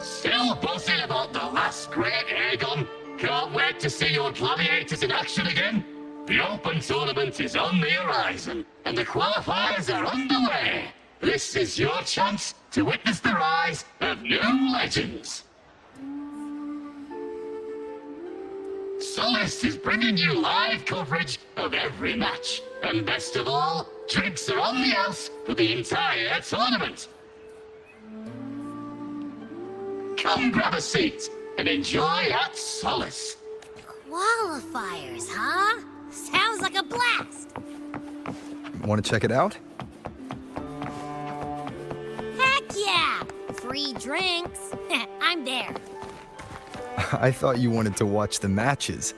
Still buzzing about the last great Aegon? Can't wait to see your gladiators in action again? The Open Tournament is on the horizon, and the qualifiers are underway. This is your chance to witness the rise of new legends. Solace is bringing you live coverage of every match. And best of all, drinks are on the house for the entire tournament. Come grab a seat and enjoy at Solace. Qualifiers, huh? Sounds like a blast! Want to check it out? Heck yeah! Free drinks. I'm there. I thought you wanted to watch the matches.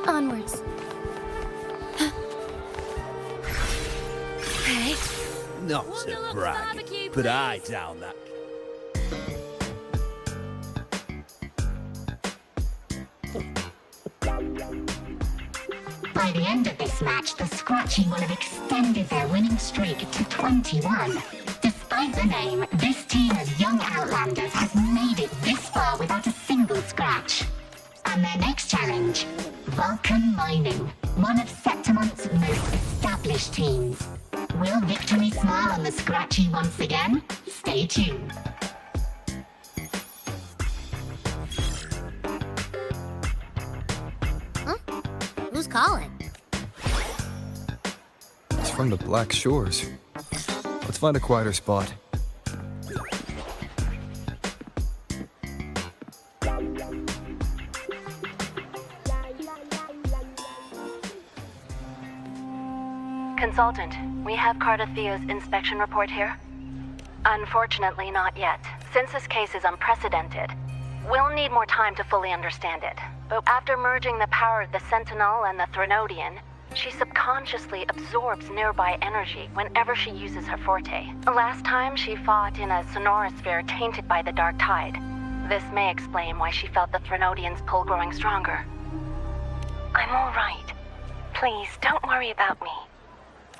Onwards. Hey. Not to brag, but I down that. By the end of this match, the Scratchy will have extended their winning streak to 21. Despite the name, this team of young Outlanders has made it this far without a single scratch. And their next challenge, Vulcan Mining, one of Septimont's most established teams. Will victory smile on the Scratchy once again? Stay tuned. Huh? Who's calling? It's from the Black Shores. Let's find a quieter spot. Consultant, we have Cardathea's inspection report here? Unfortunately, not yet. Since this case is unprecedented, we'll need more time to fully understand it. But after merging the power of the Sentinel and the Threnodian, she subconsciously absorbs nearby energy whenever she uses her forte. Last time, she fought in a sonorosphere tainted by the Dark Tide. This may explain why she felt the Threnodian's pull growing stronger. I'm all right. Please, don't worry about me.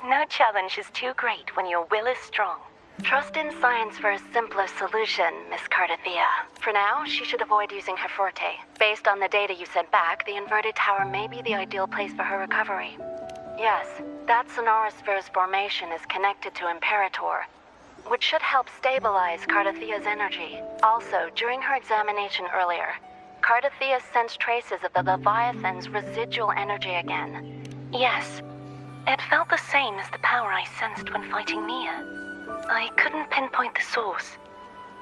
No challenge is too great when your will is strong. Trust in science for a simpler solution, Miss Cardathea. For now, she should avoid using her forte. Based on the data you sent back, the inverted tower may be the ideal place for her recovery. Yes, that sonorosphere's formation is connected to Imperator, which should help stabilize Cardathea's energy. Also, during her examination earlier, Cardathea sensed traces of the Leviathan's residual energy again. Yes, it felt the same as the power I sensed when fighting Mia. I couldn't pinpoint the source,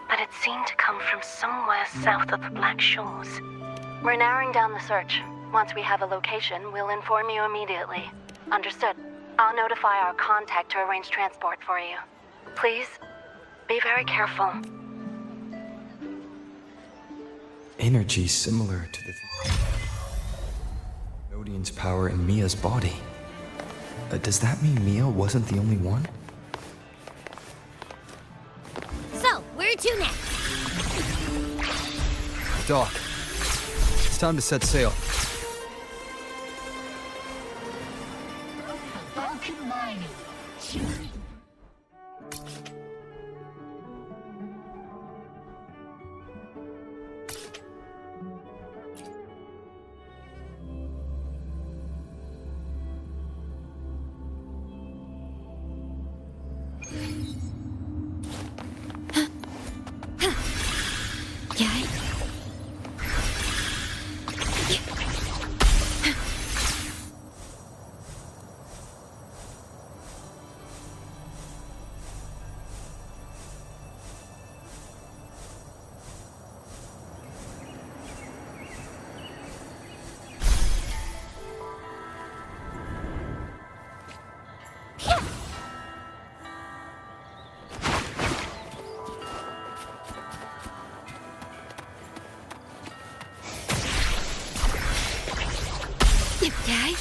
but it seemed to come from somewhere south of the Black Shores. We're narrowing down the search. Once we have a location, we'll inform you immediately. Understood. I'll notify our contact to arrange transport for you. Please, be very careful. Energy similar to the Threnodian's power in Mia's body. Does that mean Mia wasn't the only one? So, where to next? Doc, it's time to set sail. Vulcan Mining. Okay.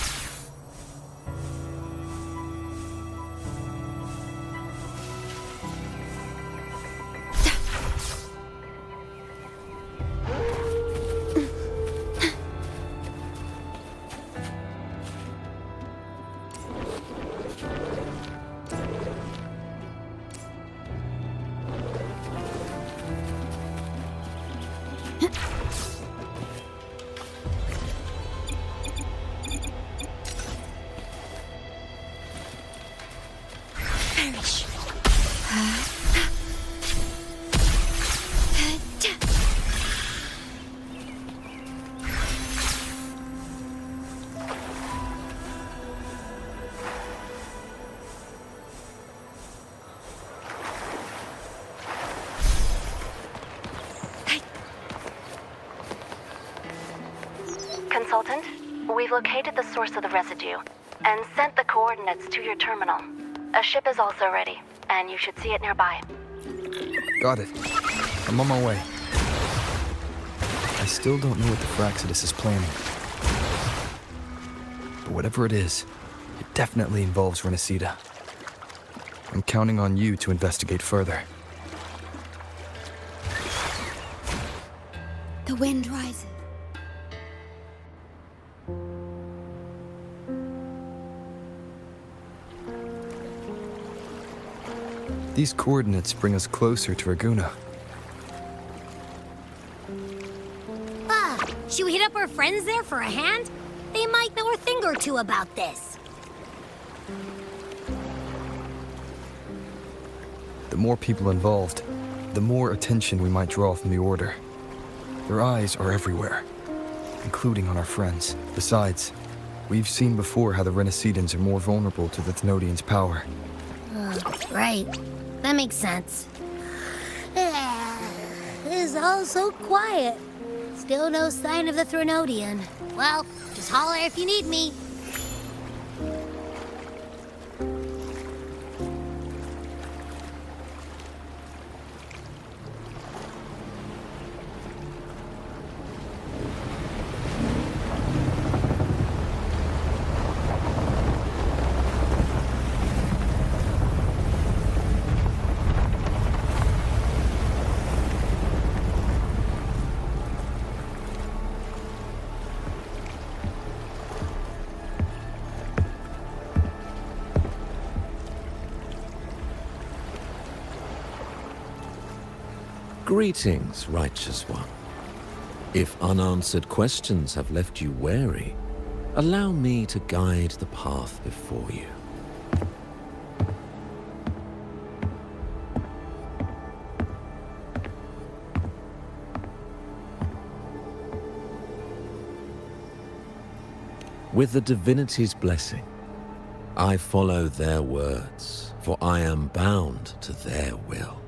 Consultant, we've located the source of the residue and sent the coordinates to your terminal. A ship is also ready, and you should see it nearby. Got it. I'm on my way. I still don't know what the Fraxidus is planning. But whatever it is, it definitely involves Renacida. I'm counting on you to investigate further. The wind rises. These coordinates bring us closer to Raguna. Should we hit up our friends there for a hand? They might know a thing or two about this. The more people involved, the more attention we might draw from the Order. Their eyes are everywhere, including on our friends. Besides, we've seen before how the Renacedans are more vulnerable to the Thenodians' power. Right. That makes sense. It's all so quiet. Still no sign of the Thenodian. Well, just holler if you need me. Greetings, righteous one. If unanswered questions have left you wary, allow me to guide the path before you. With the divinity's blessing, I follow their words, for I am bound to their will.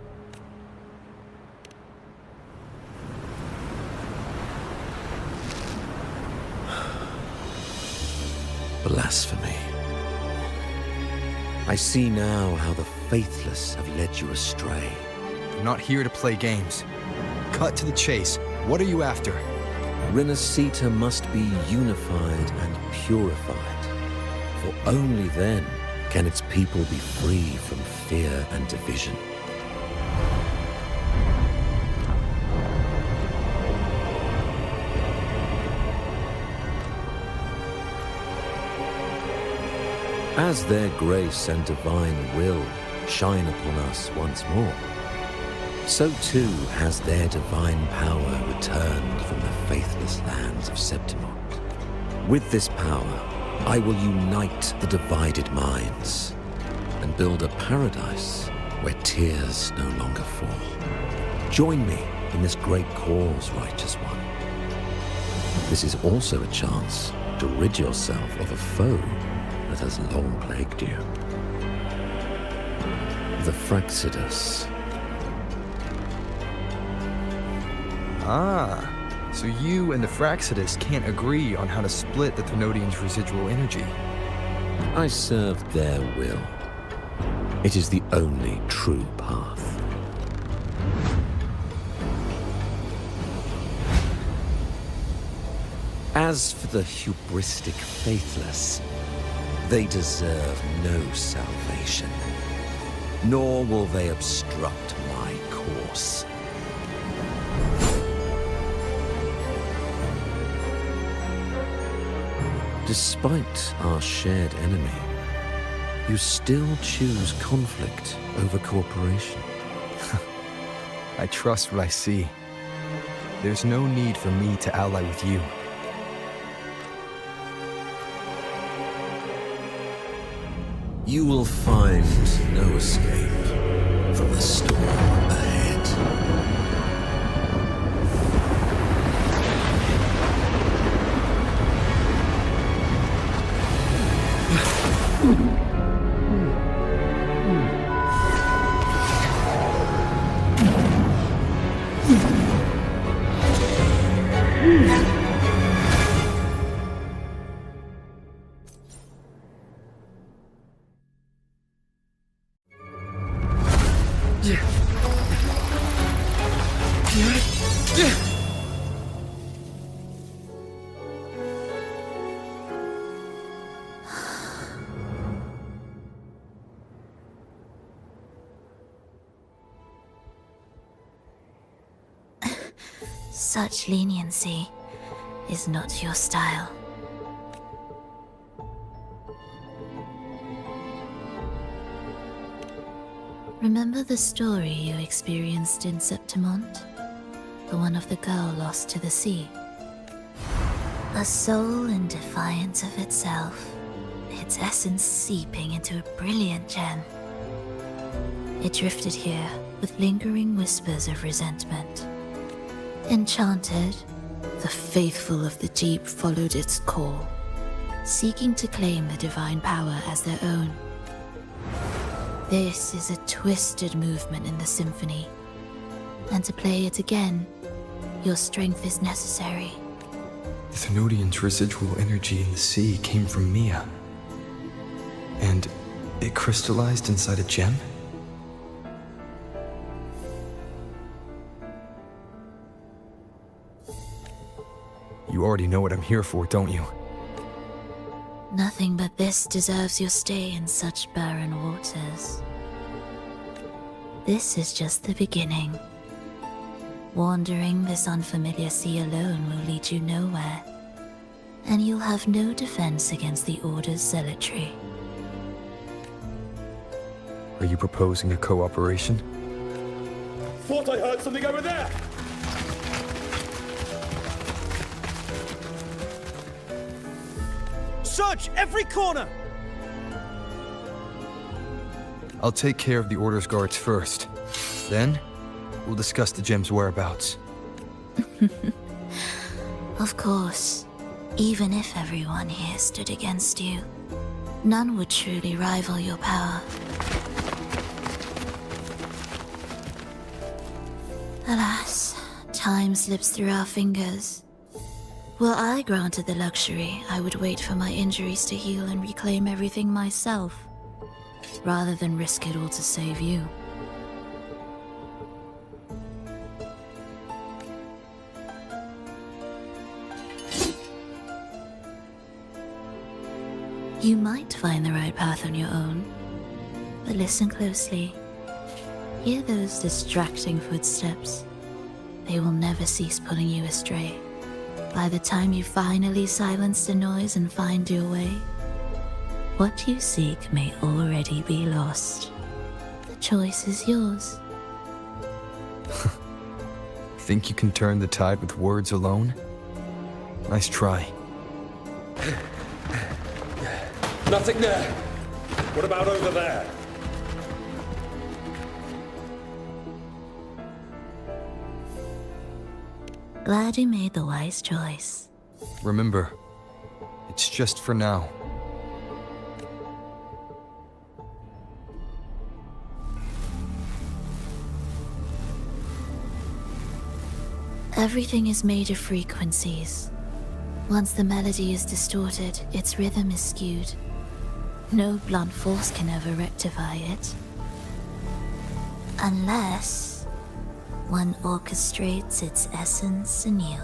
Blasphemy. I see now how the faithless have led you astray. I'm not here to play games. Cut to the chase. What are you after? Renacita must be unified and purified, for only then can its people be free from fear and division. As their grace and divine will shine upon us once more, so too has their divine power returned from the faithless lands of Septimont. With this power, I will unite the divided minds and build a paradise where tears no longer fall. Join me in this great cause, righteous one. This is also a chance to rid yourself of a foe that has long plagued you. The Fraxidus. Ah, so you and the Fraxidus can't agree on how to split the Thenodians' residual energy. I served their will. It is the only true path. As for the hubristic faithless, they deserve no salvation, nor will they obstruct my course. Despite our shared enemy, you still choose conflict over cooperation. I trust what I see. There's no need for me to ally with you. You will find no escape from the storm ahead. Such leniency is not your style. Remember the story you experienced in Septimont? The one of the girl lost to the sea? A soul in defiance of itself, its essence seeping into a brilliant gem. It drifted here with lingering whispers of resentment. Enchanted, the faithful of the deep followed its call, seeking to claim the divine power as their own. This is a twisted movement in the symphony, and to play it again, your strength is necessary. The Thenodian's residual energy in the sea came from Mia. And it crystallized inside a gem? You already know what I'm here for, don't you? Nothing but this deserves your stay in such barren waters. This is just the beginning. Wandering this unfamiliar sea alone will lead you nowhere, and you'll have no defense against the Order's zealotry. Are you proposing a cooperation? Thought I heard something over there! Search every corner! I'll take care of the Order's guards first. Then, we'll discuss the gem's whereabouts. Of course, even if everyone here stood against you, none would truly rival your power. Alas, time slips through our fingers. Were I granted the luxury, I would wait for my injuries to heal and reclaim everything myself, rather than risk it all to save you. You might find the right path on your own, but listen closely. Hear those distracting footsteps. They will never cease pulling you astray. By the time you finally silence the noise and find your way, what you seek may already be lost. The choice is yours. Think you can turn the tide with words alone? Nice try. Nothing there! What about over there? Glad you made the wise choice. Remember, it's just for now. Everything is made of frequencies. Once the melody is distorted, its rhythm is skewed. No blunt force can ever rectify it. Unless one orchestrates its essence anew.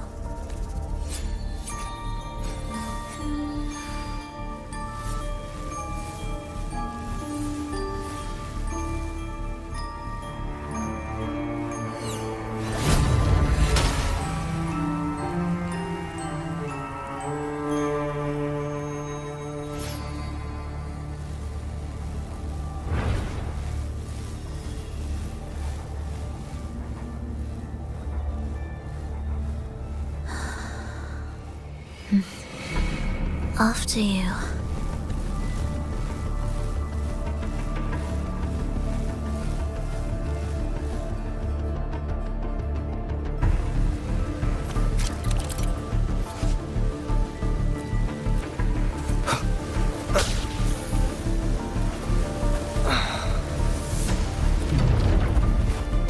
After you.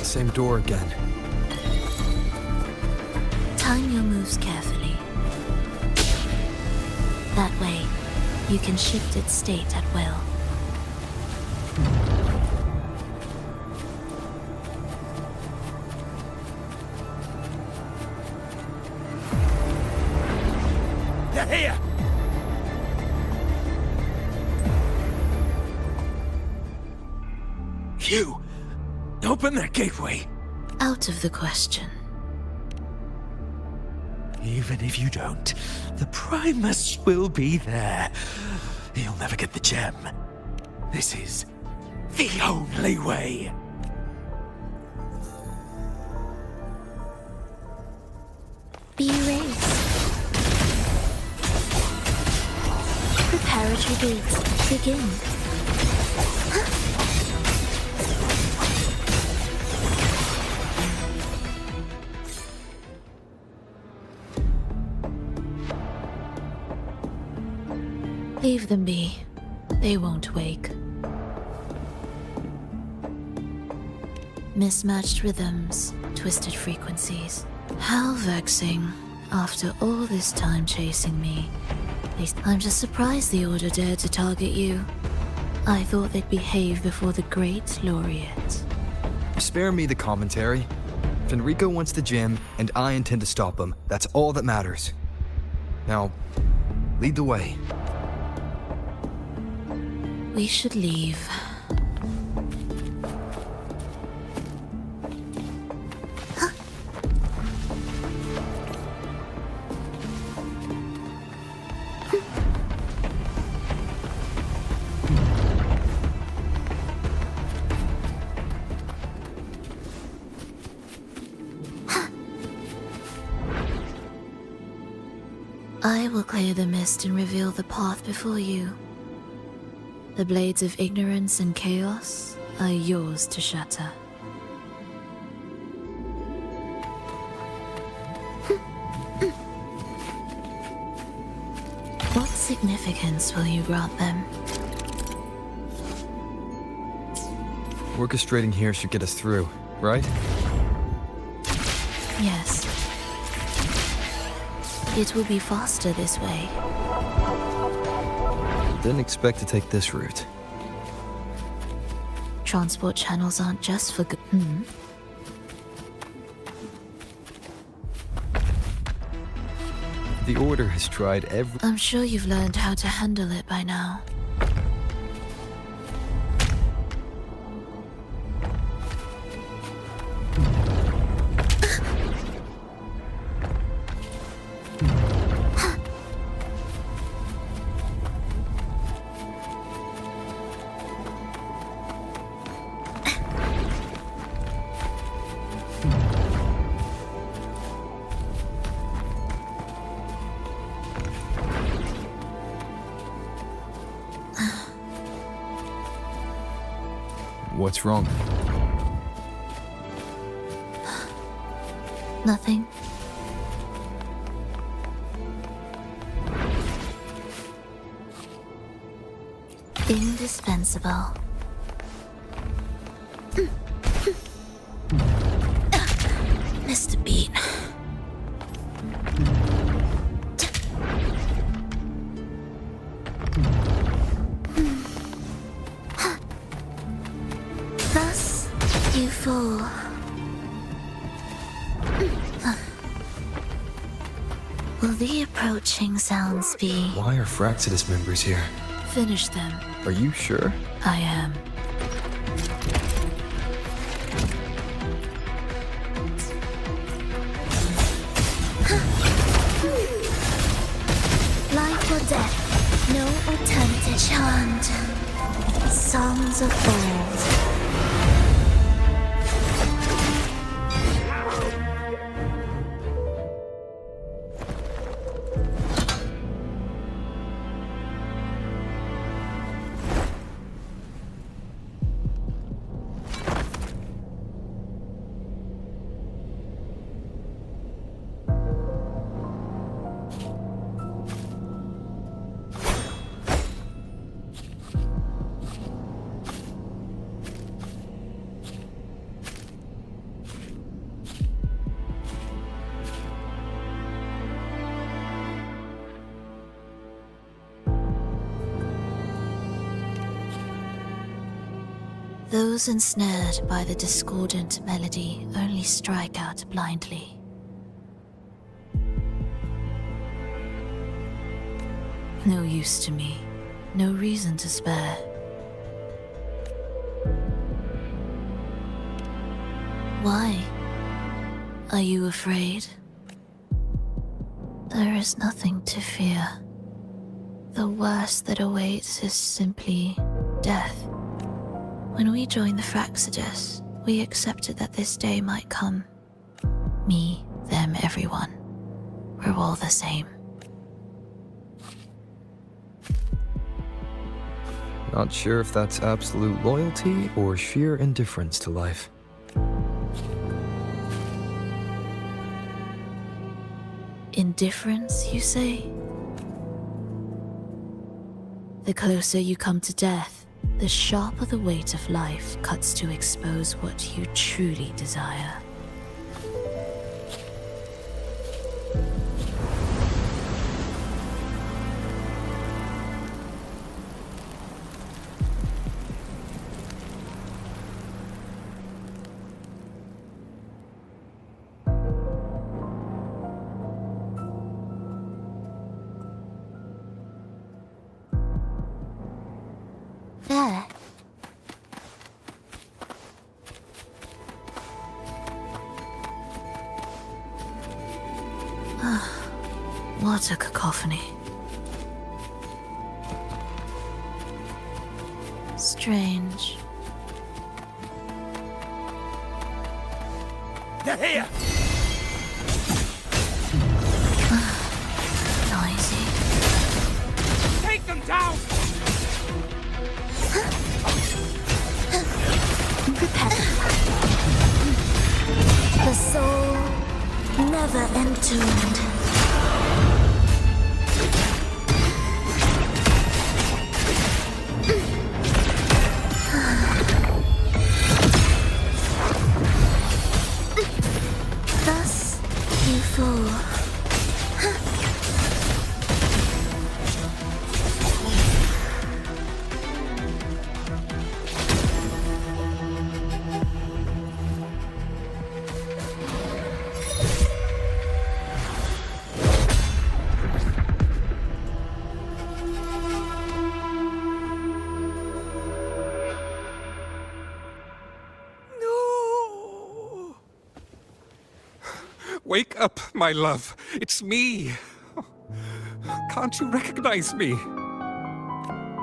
Same door again. Time your moves carefully. That way, you can shift its state at will. They're here! You! Open that gateway! Out of the question. Even if you don't, the Primus will be there. He'll never get the gem. This is the only way. Be erased. preparatory gates begin. Leave them be. They won't wake. Mismatched rhythms, twisted frequencies. How vexing. After all this time chasing me. At least I'm just surprised the Order dared to target you. I thought they'd behave before the Great Laureate. Spare me the commentary. Fenrico wants the gem, and I intend to stop him. That's all that matters. Now, lead the way. We should leave. I will clear the mist and reveal the path before you. The blades of ignorance and chaos are yours to shatter. What significance will you grant them? Orchestrating here should get us through, right? Yes. It will be faster this way. Didn't expect to take this route. Transport channels aren't just for good. The Order has tried every... I'm sure you've learned how to handle it by now. What's wrong? Nothing. Indispensable. Mr. Beat. Thus, you fall. Will the approaching sounds be... Why are Fraxidus members here? Finish them. Are you sure? I am. Life or death, no alternative. Chant songs of old. Those ensnared by the discordant melody only strike out blindly. No use to me, no reason to spare. Why? Are you afraid? There is nothing to fear. The worst that awaits is simply death. When we joined the Fraxidus, we accepted that this day might come. Me, them, everyone. We're all the same. Not sure if that's absolute loyalty or sheer indifference to life. Indifference, you say? The closer you come to death, the sharper the weight of life cuts to expose what you truly desire. There. What a cacophony. Strange. They're here! Noisy. Take them down! The soul never entombed. Thus you fall. No! Wake up, my love. It's me. Can't you recognize me?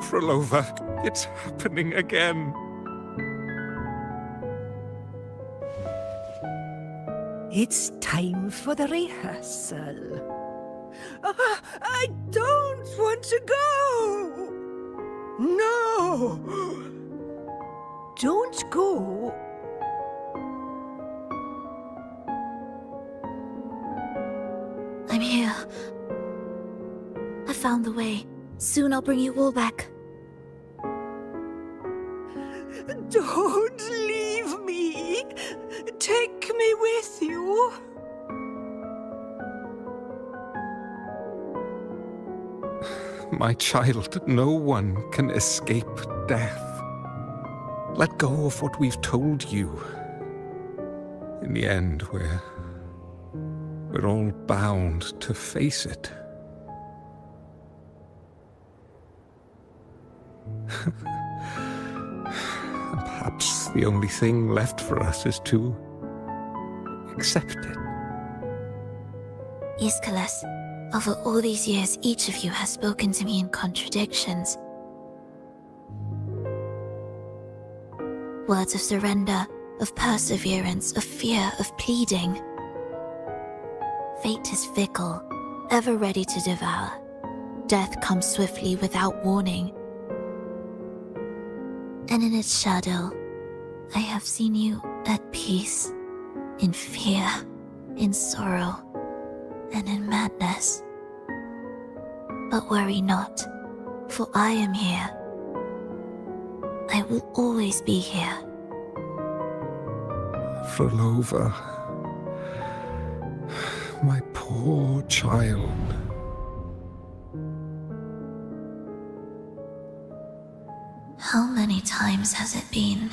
Frolova, it's happening again. It's time for the rehearsal. I don't want to go! No! Don't go! I'm here. I found the way. Soon I'll bring you all back. Don't leave me! Take me with you! My child, no one can escape death. Let go of what we've told you. In the end, we're all bound to face it. And perhaps the only thing left for us is to accept it. Iskalas, over all these years, each of you has spoken to me in contradictions. Words of surrender, of perseverance, of fear, of pleading. Fate is fickle, ever ready to devour. Death comes swiftly without warning. And in its shadow, I have seen you at peace, in fear, in sorrow, and in madness. But worry not, for I am here. I will always be here. Frolova, my poor child. How many times has it been?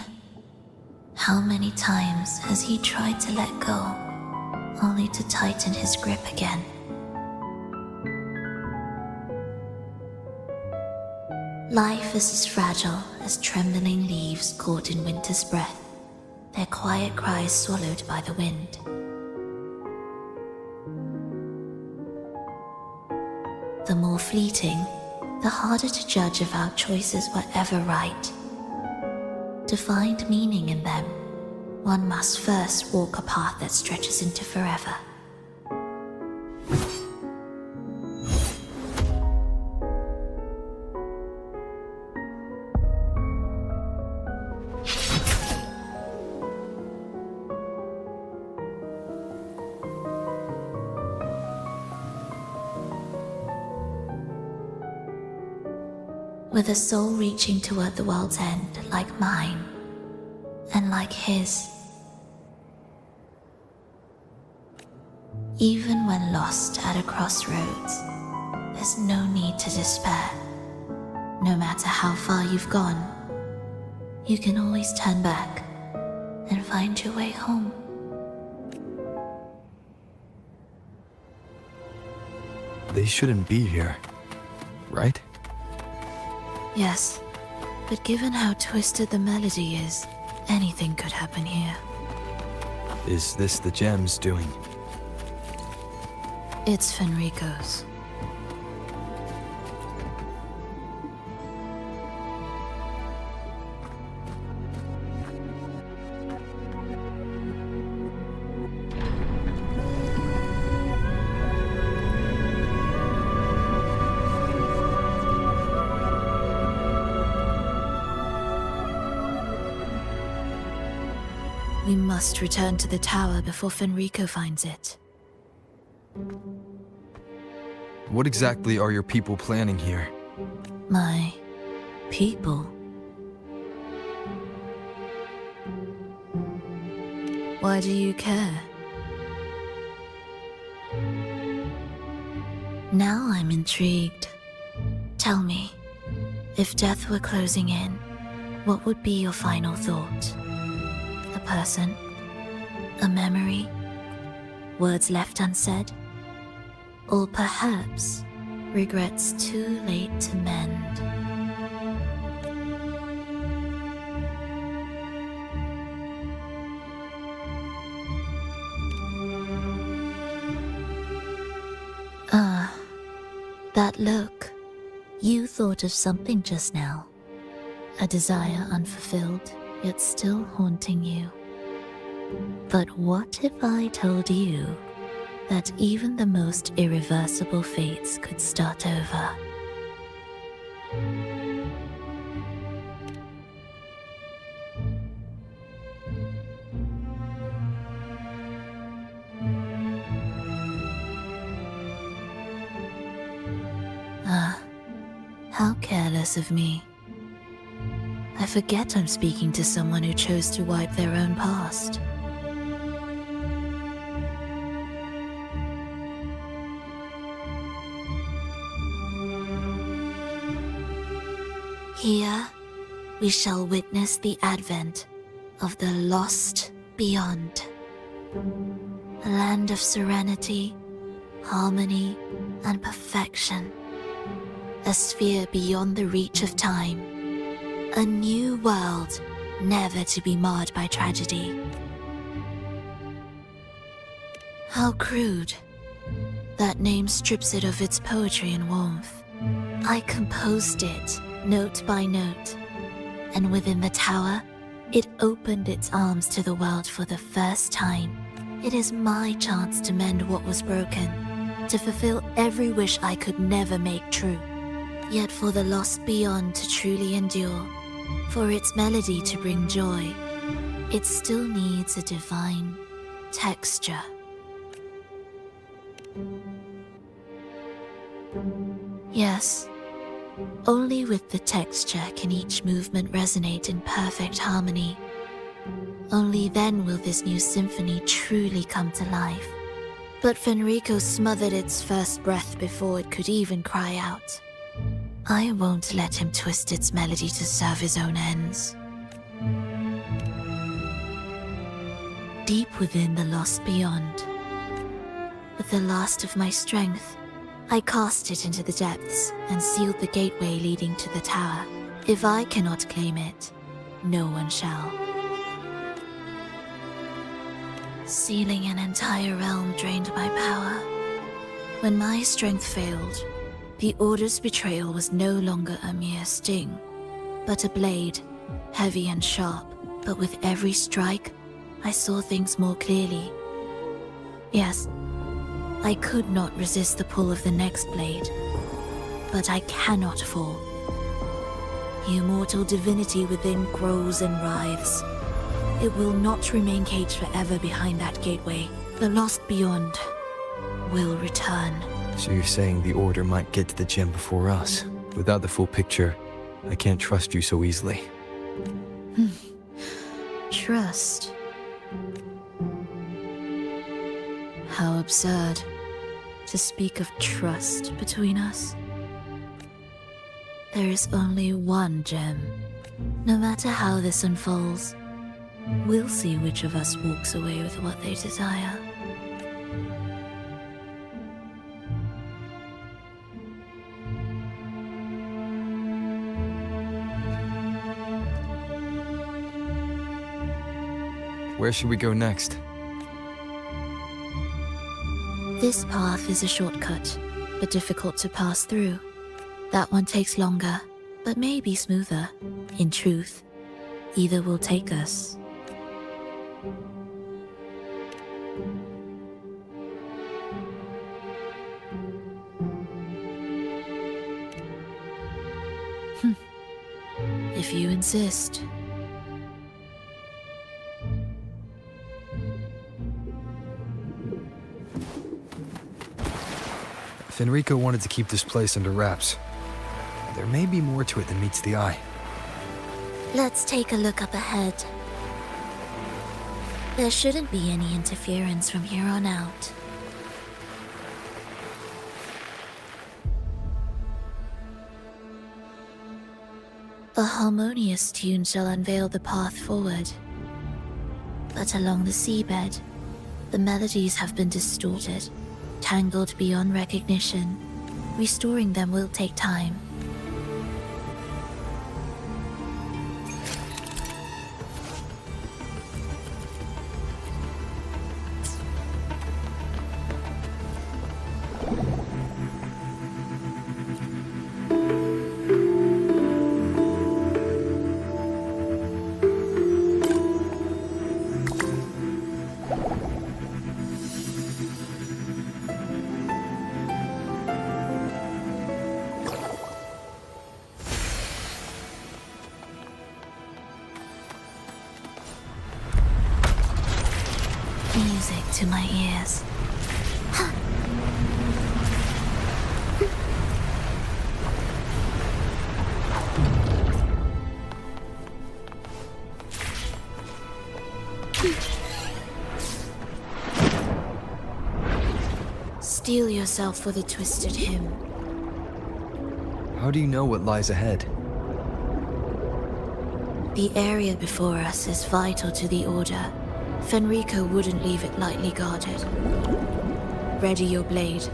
How many times has he tried to let go, only to tighten his grip again? Life is as fragile as trembling leaves caught in winter's breath, their quiet cries swallowed by the wind. The more fleeting, the harder to judge if our choices were ever right. To find meaning in them, one must first walk a path that stretches into forever. with a soul reaching toward the world's end like mine, and like his. Even when lost at a crossroads, there's no need to despair. No matter how far you've gone, you can always turn back and find your way home. They shouldn't be here, right? Yes, but given how twisted the melody is, anything could happen here. Is this the gem's doing? It's Fenrico's. We must return to the tower before Fenrico finds it. What exactly are your people planning here? My people? Why do you care? Now I'm intrigued. Tell me, if death were closing in, what would be your final thought? A person? A memory? Words left unsaid? Or perhaps regrets too late to mend? Ah, that look. You thought of something just now. A desire unfulfilled, yet still haunting you. But what if I told you that even the most irreversible fates could start over? Ah, how careless of me. I forget I'm speaking to someone who chose to wipe their own past. Here, we shall witness the advent of the lost beyond. A land of serenity, harmony, and perfection. A sphere beyond the reach of time. A new world, never to be marred by tragedy. How crude. That name strips it of its poetry and warmth. I composed it, note by note, and within the tower, it opened its arms to the world for the first time. It is my chance to mend what was broken, to fulfill every wish I could never make true. Yet for the lost beyond to truly endure, for its melody to bring joy, it still needs a divine texture. Yes, only with the texture can each movement resonate in perfect harmony. Only then will this new symphony truly come to life. But Fenrico smothered its first breath before it could even cry out. I won't let him twist its melody to serve his own ends. Deep within the lost beyond, with the last of my strength, I cast it into the depths and sealed the gateway leading to the tower. If I cannot claim it, no one shall. Sealing an entire realm drained my power. When my strength failed, the Order's betrayal was no longer a mere sting, but a blade, heavy and sharp. But with every strike, I saw things more clearly. Yes, I could not resist the pull of the next blade, but I cannot fall. The immortal divinity within grows and writhes. It will not remain caged forever behind that gateway. The lost beyond will return. So you're saying the Order might get to the gem before us? Without the full picture, I can't trust you so easily. Trust. How absurd to speak of trust between us. There is only one gem. No matter how this unfolds, we'll see which of us walks away with what they desire. Where should we go next? This path is a shortcut, but difficult to pass through. That one takes longer, but may be smoother. In truth, either will take us. If you insist. Fenrico wanted to keep this place under wraps. There may be more to it than meets the eye. Let's take a look up ahead. There shouldn't be any interference from here on out. A harmonious tune shall unveil the path forward. But along the seabed, the melodies have been distorted, tangled beyond recognition. Restoring them will take time. Music to my ears. Steel yourself for the twisted hymn. How do you know what lies ahead? The area before us is vital to the Order. Fenrico wouldn't leave it lightly guarded. Ready your blade.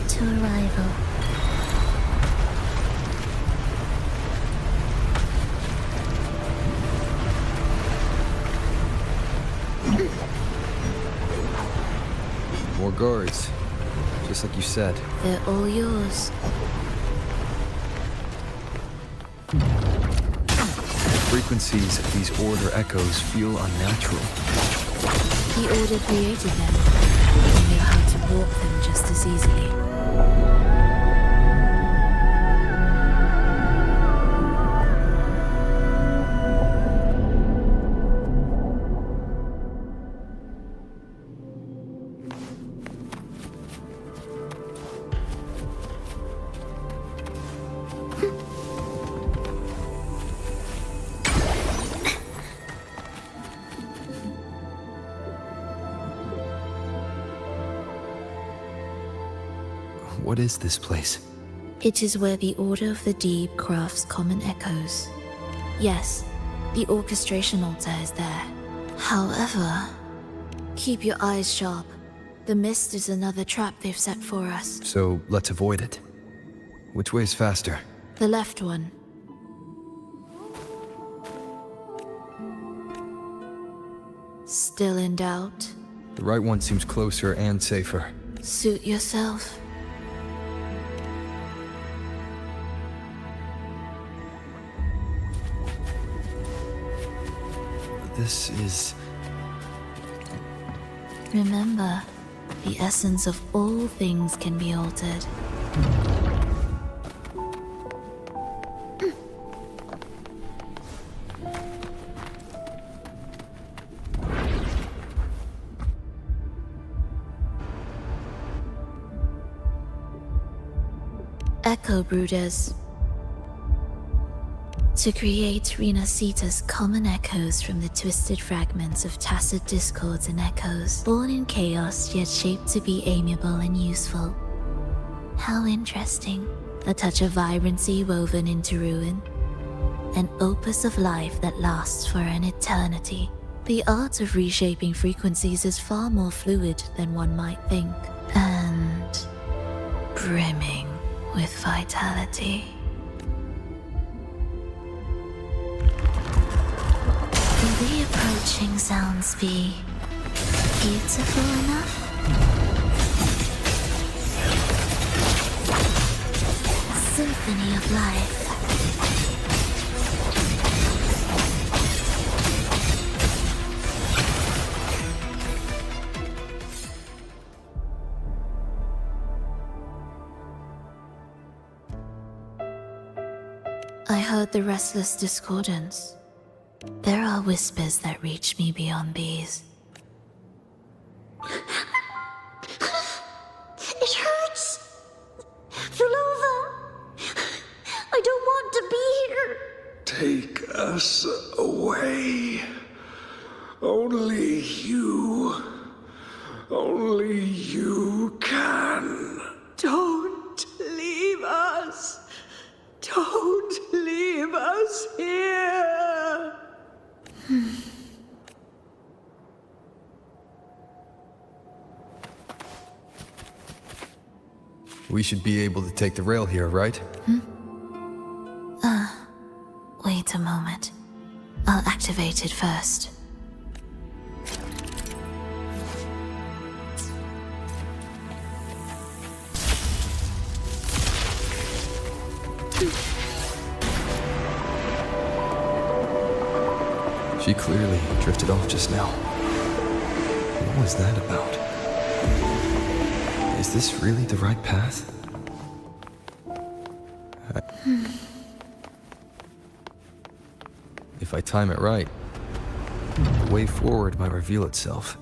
To arrival. More guards, just like you said. They're all yours. Frequencies of these Order echoes feel unnatural. The Order created them. They know how to warp them just as easily. What is this place? It is where the Order of the Deep crafts common echoes. Yes, the orchestration altar is there. However, keep your eyes sharp. The mist is another trap they've set for us. So let's avoid it. Which way's faster? The left one. Still in doubt? The right one seems closer and safer. Suit yourself. This is... Remember, the essence of all things can be altered. Echo Brooders. To create Renasita's common echoes from the twisted fragments of tacit discords and echoes, born in chaos yet shaped to be amiable and useful. How interesting. A touch of vibrancy woven into ruin. An opus of life that lasts for an eternity. The art of reshaping frequencies is far more fluid than one might think, and brimming with vitality. Will the approaching sounds be beautiful enough? Symphony of life. I heard the restless discordance. There are whispers that reach me beyond these. It hurts! Fulova! I don't want to be here! Take us away. Only you can. Don't leave us! Don't leave us here! We should be able to take the rail here, right? Wait a moment. I'll activate it first. She clearly drifted off just now. What was that about? Is this really the right path? If I time it right, the way forward might reveal itself.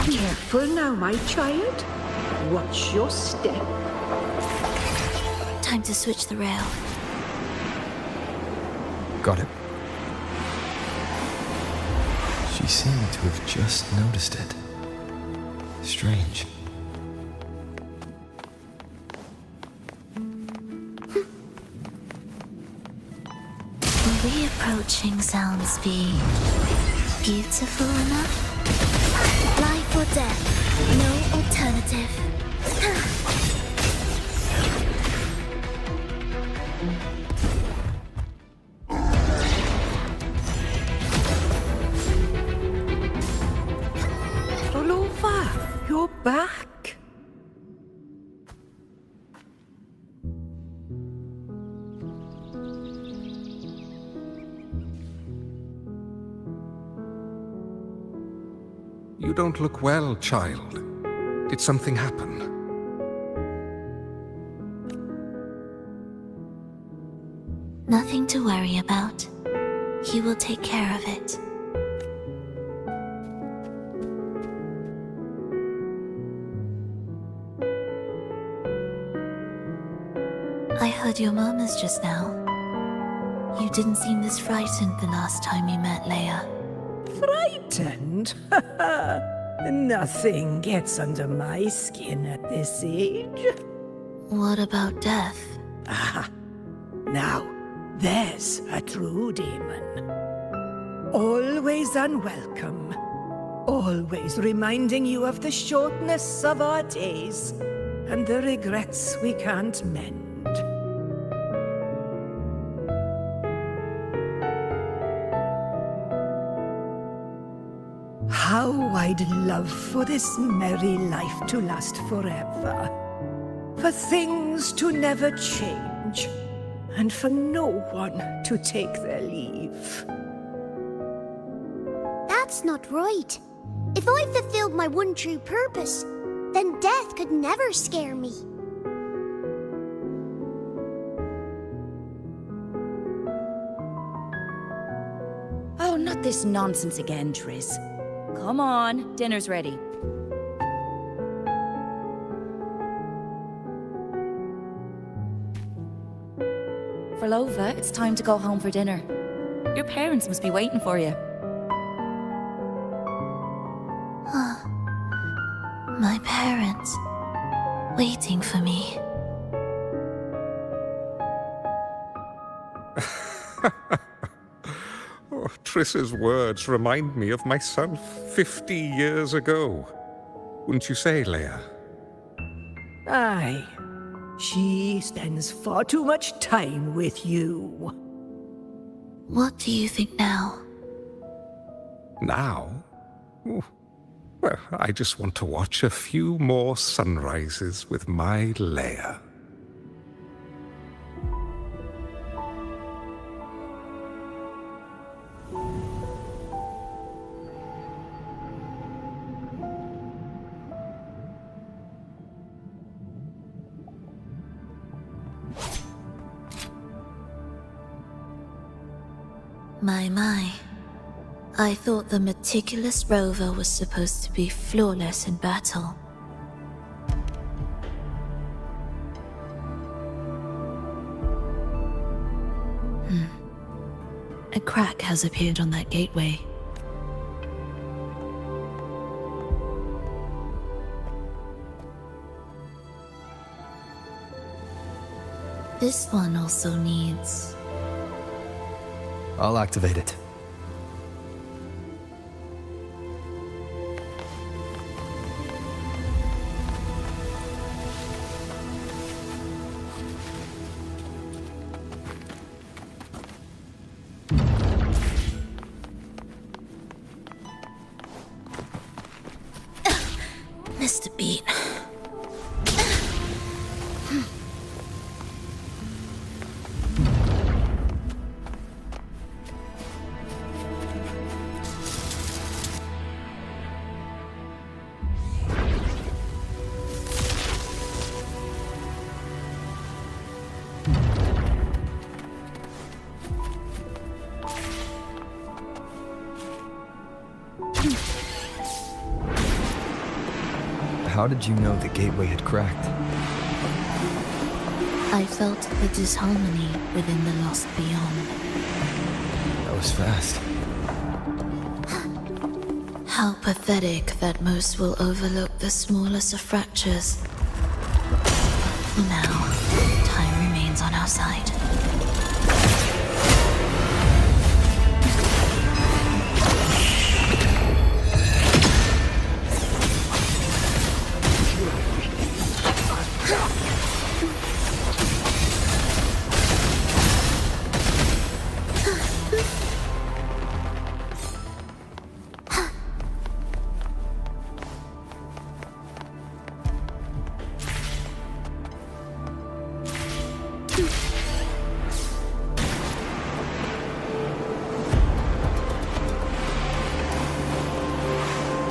Careful now, my child. Watch your step. Time to switch the rail. Got it. She seemed to have just noticed it. Strange. Will the approaching sounds be beautiful enough? Life or death, no alternative. Fulova, you're back. You don't look well, child. Did something happen? Nothing to worry about. He will take care of it. I heard your murmurs just now. You didn't seem this frightened the last time you met Leia. Frightened? Nothing gets under my skin at this age. What about death? Ah, now, there's a true demon. Always unwelcome. Always reminding you of the shortness of our days and the regrets we can't mend. How I'd love for this merry life to last forever. For things to never change, and for no one to take their leave. That's not right. If I fulfilled my one true purpose, then death could never scare me. Oh, not this nonsense again, Triss. Come on, dinner's ready. Frolova, it's time to go home for dinner. Your parents must be waiting for you. My parents. Waiting for me. Oh, Triss's words remind me of myself 50 years ago. Wouldn't you say, Leia? Aye. She spends far too much time with you. What do you think now? Now? Ooh. Well, I just want to watch a few more sunrises with my Leia. My. I thought the meticulous rover was supposed to be flawless in battle. A crack has appeared on that gateway. This one also needs... I'll activate it. Missed a beat. How did you know the gateway had cracked? I felt the disharmony within the lost beyond. That was fast. How pathetic that most will overlook the smallest of fractures. For now, time remains on our side.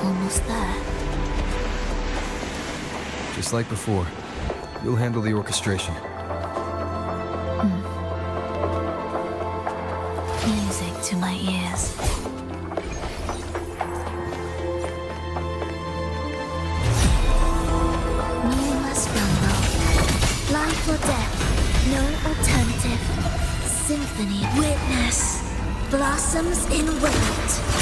Almost there. Just like before, you'll handle the orchestration. Music to my ears. No less rumble. Life or death. No alternative. Symphony. Witness. Blossoms in wind.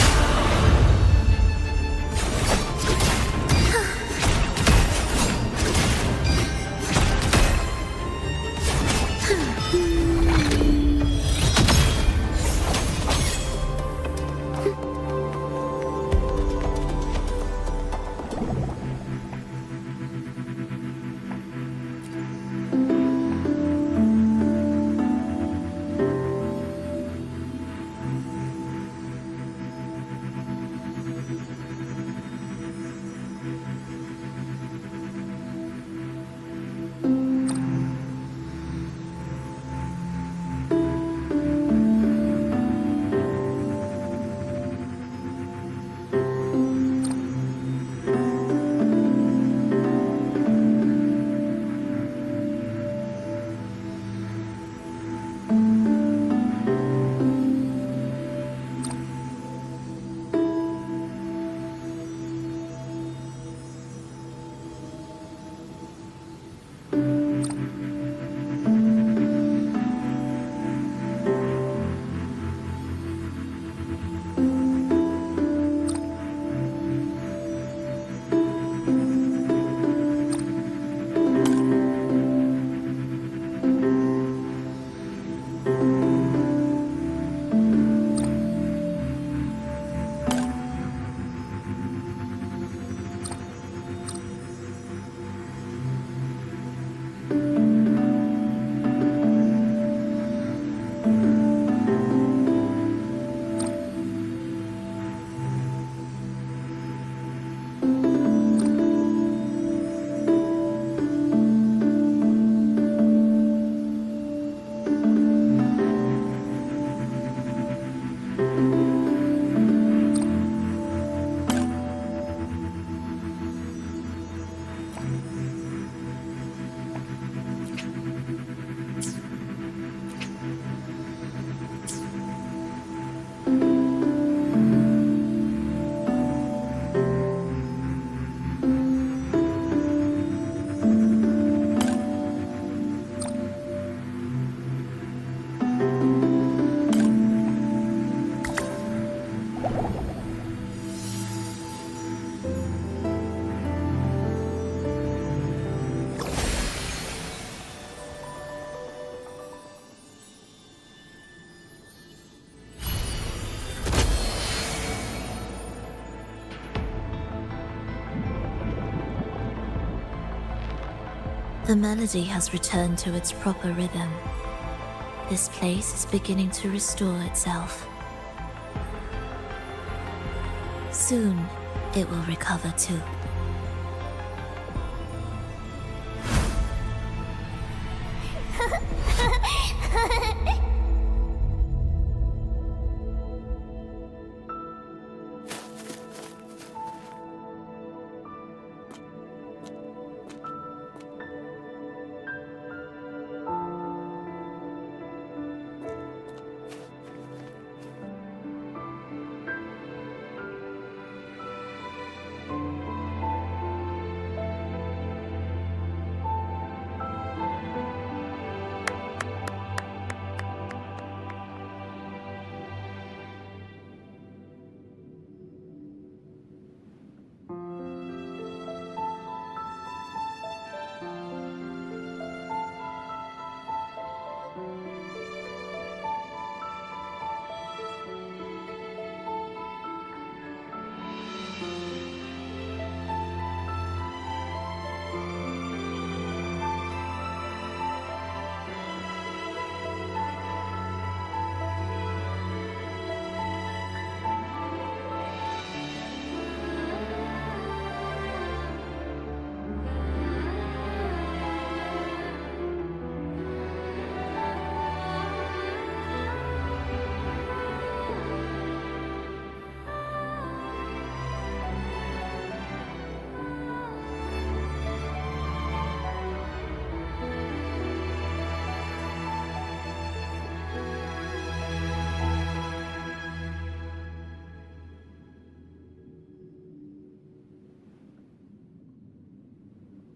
The melody has returned to its proper rhythm. This place is beginning to restore itself. Soon, it will recover too.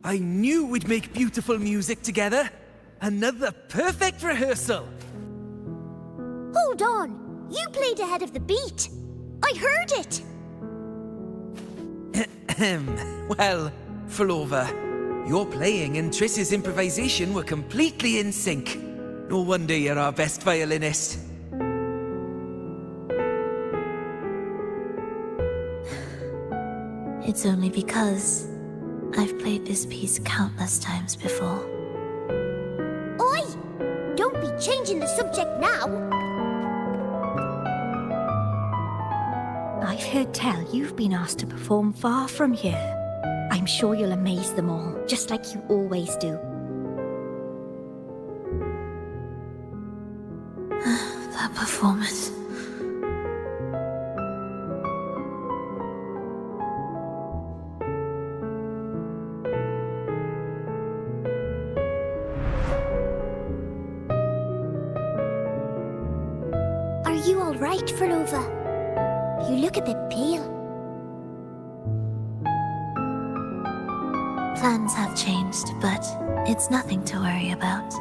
I knew we'd make beautiful music together. Another perfect rehearsal! Hold on! You played ahead of the beat! I heard it! Well, Flova, your playing and Triss's improvisation were completely in sync. No wonder you're our best violinist. It's only because I've played this piece countless times before. Oi! Don't be changing the subject now! I've heard tell you've been asked to perform far from here. I'm sure you'll amaze them all, just like you always do. That performance. Are you alright, Flova? You look a bit pale. Plans have changed, but it's nothing to worry about.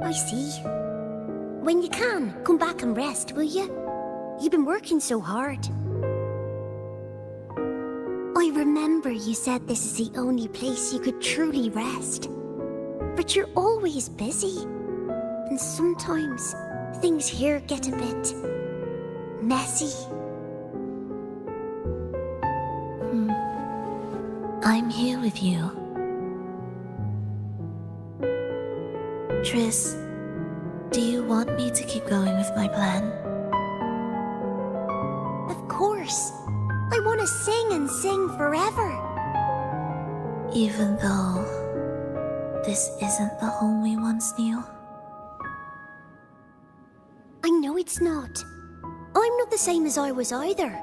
I see. When you can, come back and rest, will you? You've been working so hard. I remember you said this is the only place you could truly rest. But you're always busy. And sometimes things here get a bit messy. I'm here with you. Triss, do you want me to keep going with my plan? Of course. I want to sing and sing forever. Even though this isn't the home we once knew? I know it's not. I'm not the same as I was either.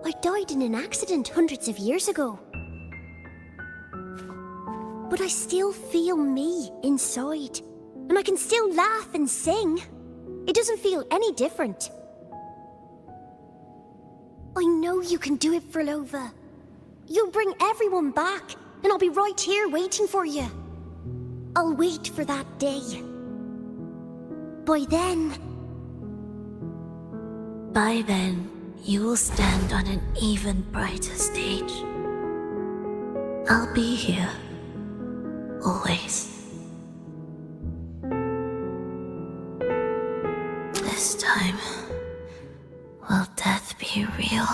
I died in an accident hundreds of years ago. But I still feel me inside. And I can still laugh and sing. It doesn't feel any different. I know you can do it, Flova. You'll bring everyone back, and I'll be right here waiting for you. I'll wait for that day. By then, you will stand on an even brighter stage. I'll be here. Always. This time, will death be real?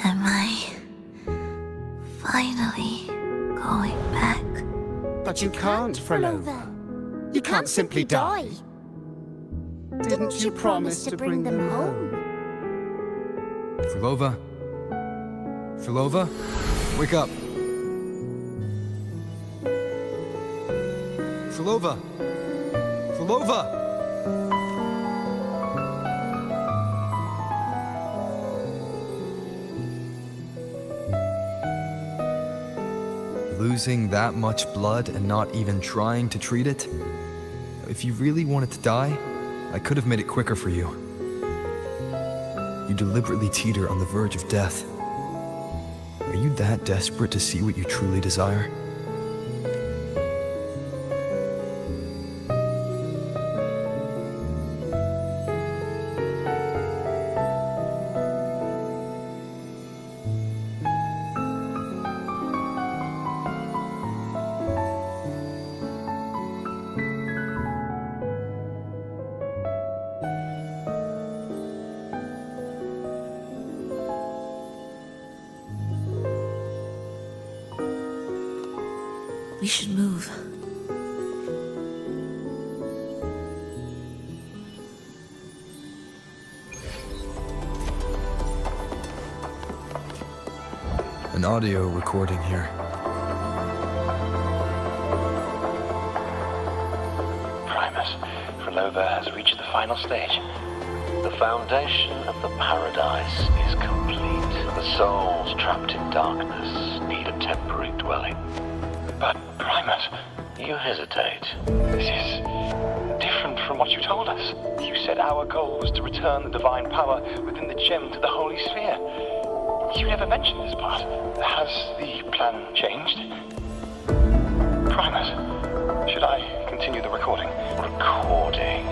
Am I finally going back? But you can't, Flova. You can't simply die. Didn't you promise to bring them home? Flova? Flova? Wake up! Flova! Flova! Losing that much blood and not even trying to treat it? If you really wanted to die, I could have made it quicker for you. You deliberately teeter on the verge of death. Are you that desperate to see what you truly desire? We should move. An audio recording here. Primus, Flova has reached the final stage. The foundation of the paradise is complete. The souls trapped in darkness need a temporary dwelling. But, Primus, you hesitate. This is different from what you told us. You said our goal was to return the divine power within the gem to the Holy Sphere. You never mentioned this part. Has the plan changed? Primus, should I continue the recording? Recording?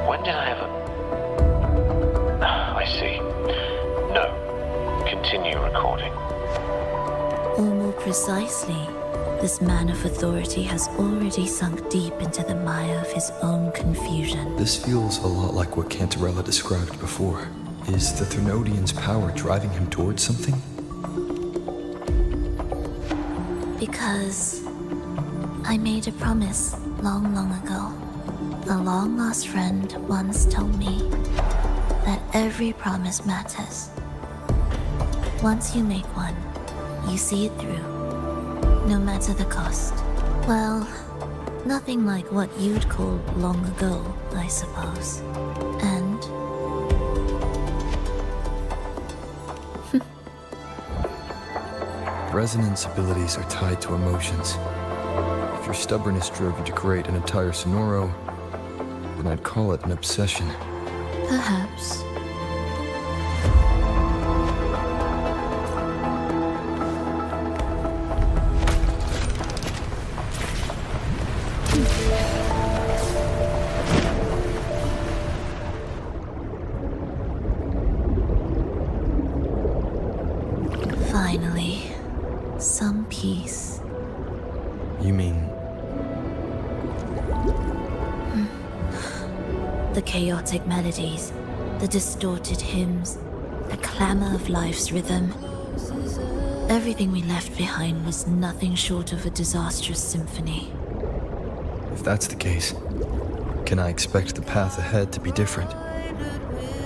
When did I ever... I see. No. Continue recording. Or more precisely, this man of authority has already sunk deep into the mire of his own confusion. This feels a lot like what Cantarella described before. Is the Threnodian's power driving him towards something? Because I made a promise long, long ago. A long-lost friend once told me that every promise matters. Once you make one, you see it through, no matter the cost. Well, nothing like what you'd call long ago, I suppose. And Resonance abilities are tied to emotions. If your stubbornness drove you to create an entire Sonoro, then I'd call it an obsession. perhaps. Finally, some peace. You mean... The chaotic melodies, the distorted hymns, the clamor of life's rhythm. Everything we left behind was nothing short of a disastrous symphony. If that's the case, can I expect the path ahead to be different?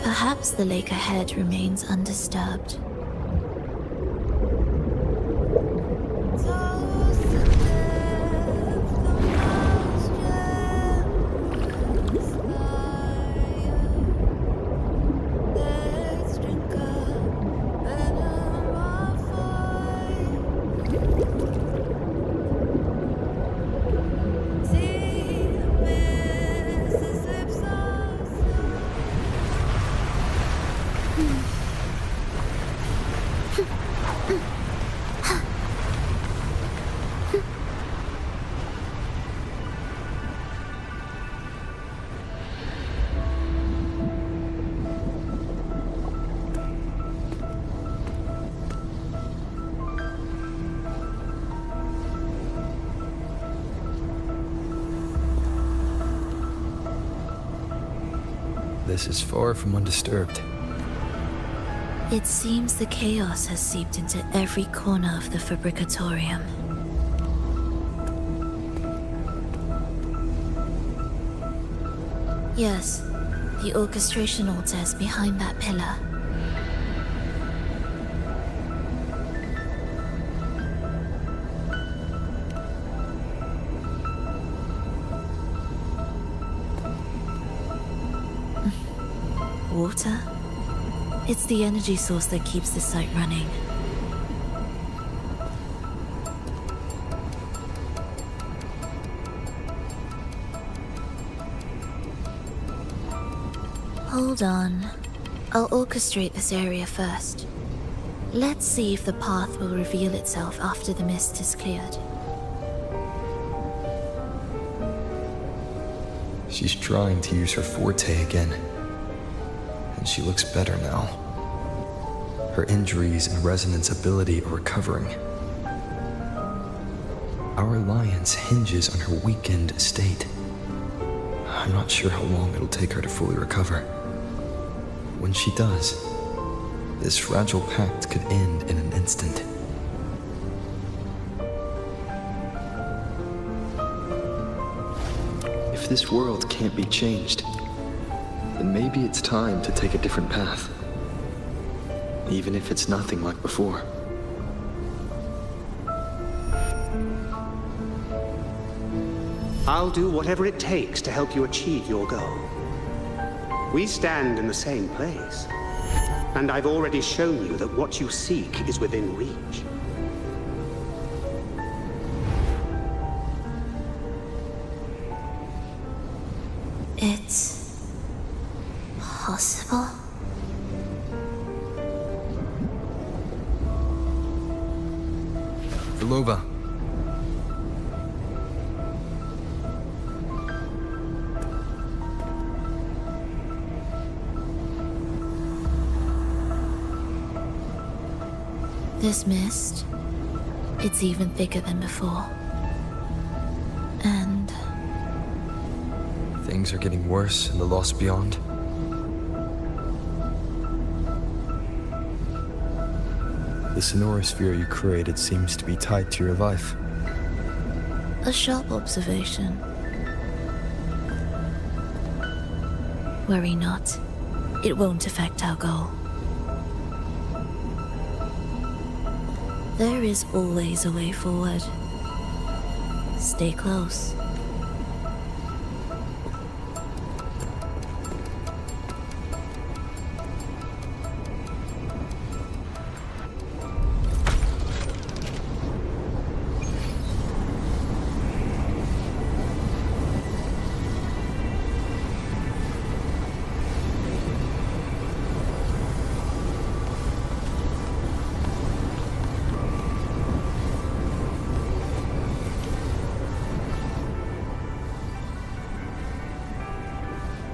Perhaps the lake ahead remains undisturbed. This is far from undisturbed. It seems the chaos has seeped into every corner of the Fabricatorium. Yes, the orchestration altar is behind that pillar. Water? It's the energy source that keeps the site running. Hold on. I'll orchestrate this area first. Let's see if the path will reveal itself after the mist is cleared. She's trying to use her forte again. And she looks better now. Her injuries and resonance ability are recovering. Our alliance hinges on her weakened state. I'm not sure how long it'll take her to fully recover. When she does, this fragile pact could end in an instant. If this world can't be changed, then maybe it's time to take a different path. Even if it's nothing like before. I'll do whatever it takes to help you achieve your goal. We stand in the same place, and I've already shown you that what you seek is within reach. possible? Belova. This mist, it's even thicker than before. And Things are getting worse in the Lost Beyond. The sonorosphere you created seems to be tied to your life. a sharp observation. Worry not. It won't affect our goal. There is always a way forward. Stay close.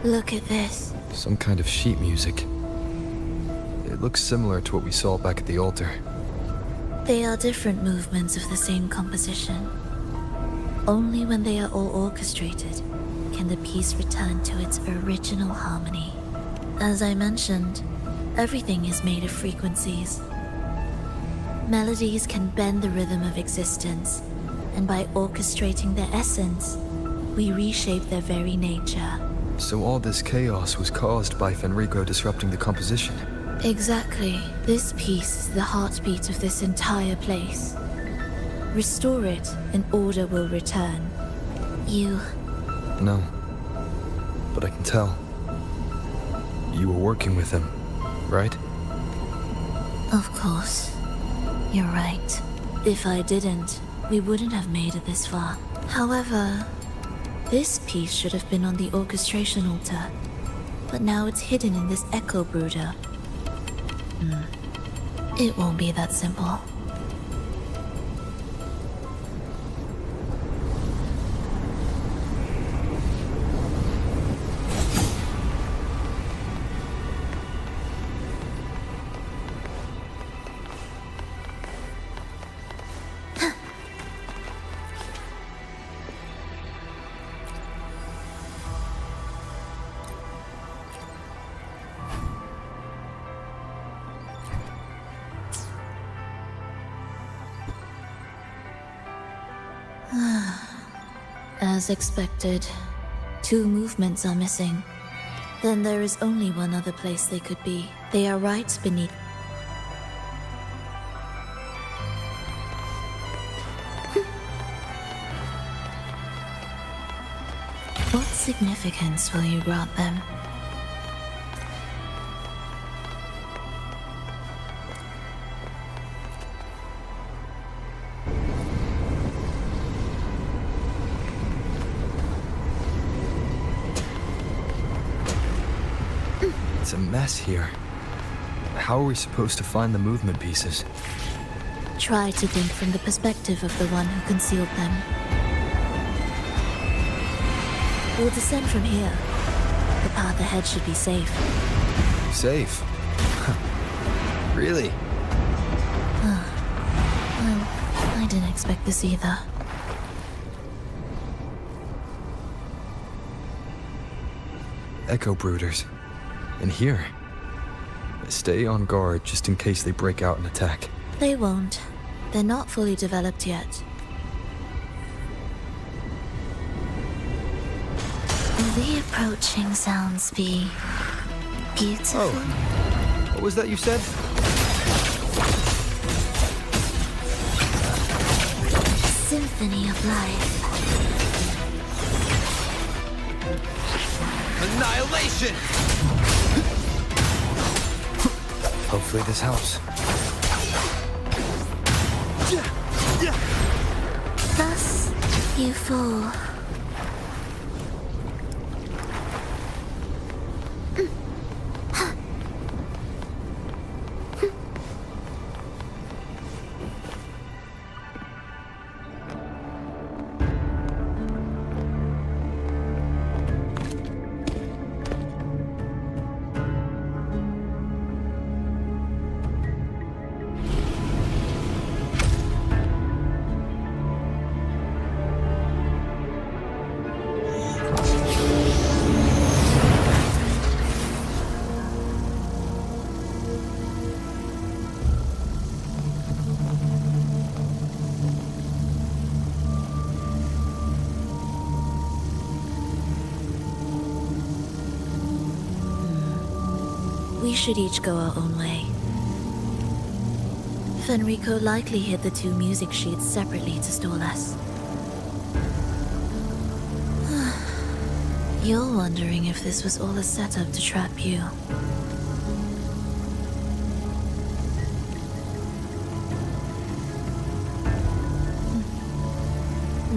Look at this. Some kind of sheet music. It looks similar to what we saw back at the altar. They are different movements of the same composition. Only when they are all orchestrated can the piece return to its original harmony. As I mentioned, everything is made of frequencies. Melodies can bend the rhythm of existence, and by orchestrating their essence, we reshape their very nature. So all this chaos was caused by Fenrico disrupting the composition. Exactly. This piece is the heartbeat of this entire place. Restore it, and order will return. You... No. But I can tell. You were working with him, right? Of course. You're right. If I didn't, we wouldn't have made it this far. However, this piece should have been on the orchestration altar, but now it's hidden in this echo brooder. It won't be that simple. As expected, 2 movements are missing. Then there is only one other place they could be. They are right beneath. What significance will you grant them? It's a mess here. How are we supposed to find the movement pieces? Try to think from the perspective of the one who concealed them. We'll descend from here. The path ahead should be safe. Safe? Really? Well, I didn't expect this either. Echo brooders. In here. Stay on guard just in case they break out and attack. They won't. They're not fully developed yet. Will the approaching sounds be beautiful? Oh. What was that you said? Symphony of life. Annihilation! Hopefully this helps. Thus, you fall. We should each go our own way. Fenrico likely hid the two music sheets separately to stall us. You're wondering if this was all a setup to trap you.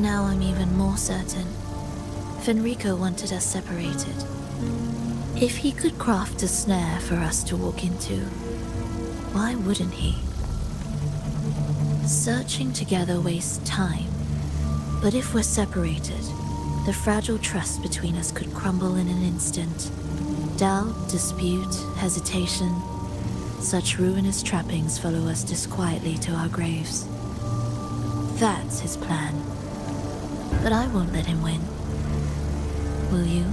Now I'm even more certain. Fenrico wanted us separated. If he could craft a snare for us to walk into, why wouldn't he? Searching together wastes time, but if we're separated, the fragile trust between us could crumble in an instant. Doubt, dispute, hesitation, such ruinous trappings follow us disquietly to our graves. That's his plan. But I won't let him win. Will you?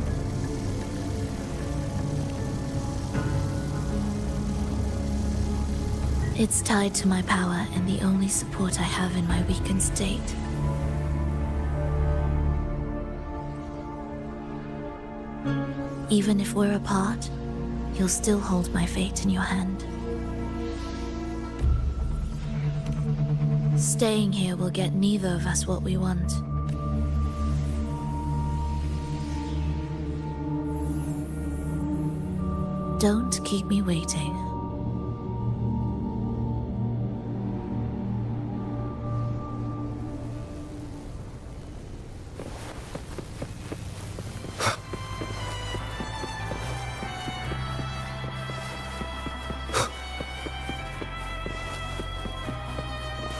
It's tied to my power and the only support I have in my weakened state. Even if we're apart, you'll still hold my fate in your hand. Staying here will get neither of us what we want. Don't keep me waiting.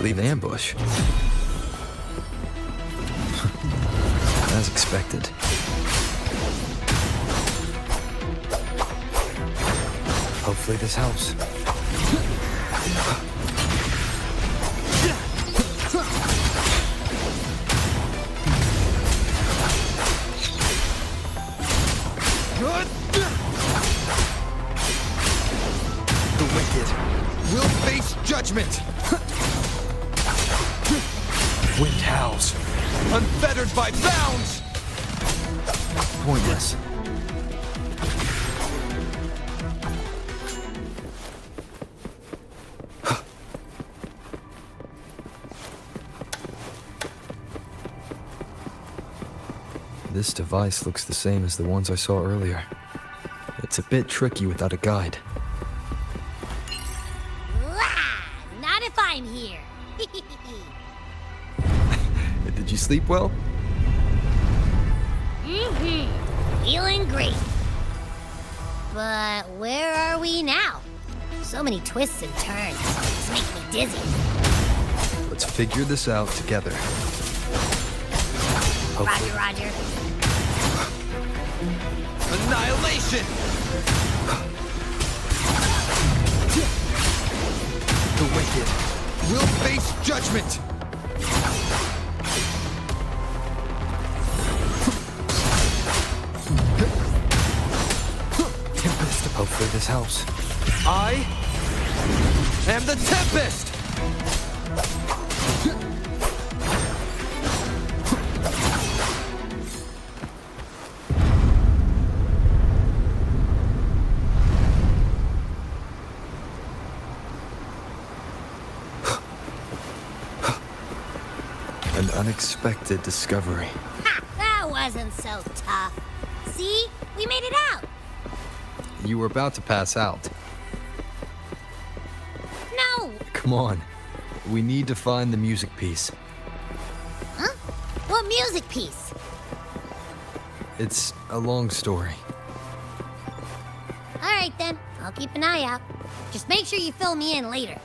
Leave an ambush. As expected. Hopefully this helps. The wicked will face judgment. Wind howls, unfettered by bounds! Pointless. This device looks the same as the ones I saw earlier. It's a bit tricky without a guide. Not if I'm here. Did you sleep well? Feeling great. But where are we now? So many twists and turns. It's making me dizzy. Let's figure this out together. Hopefully. Roger. Annihilation! The wicked will face judgment! Tempest. Hopefully this helps. I am the Tempest! An unexpected discovery. Ha! That wasn't so tough. See? We made it out. You were about to pass out. No! Come on. We need to find the music piece. Huh? What music piece? It's a long story. All right, then. I'll keep an eye out. Just make sure you fill me in later.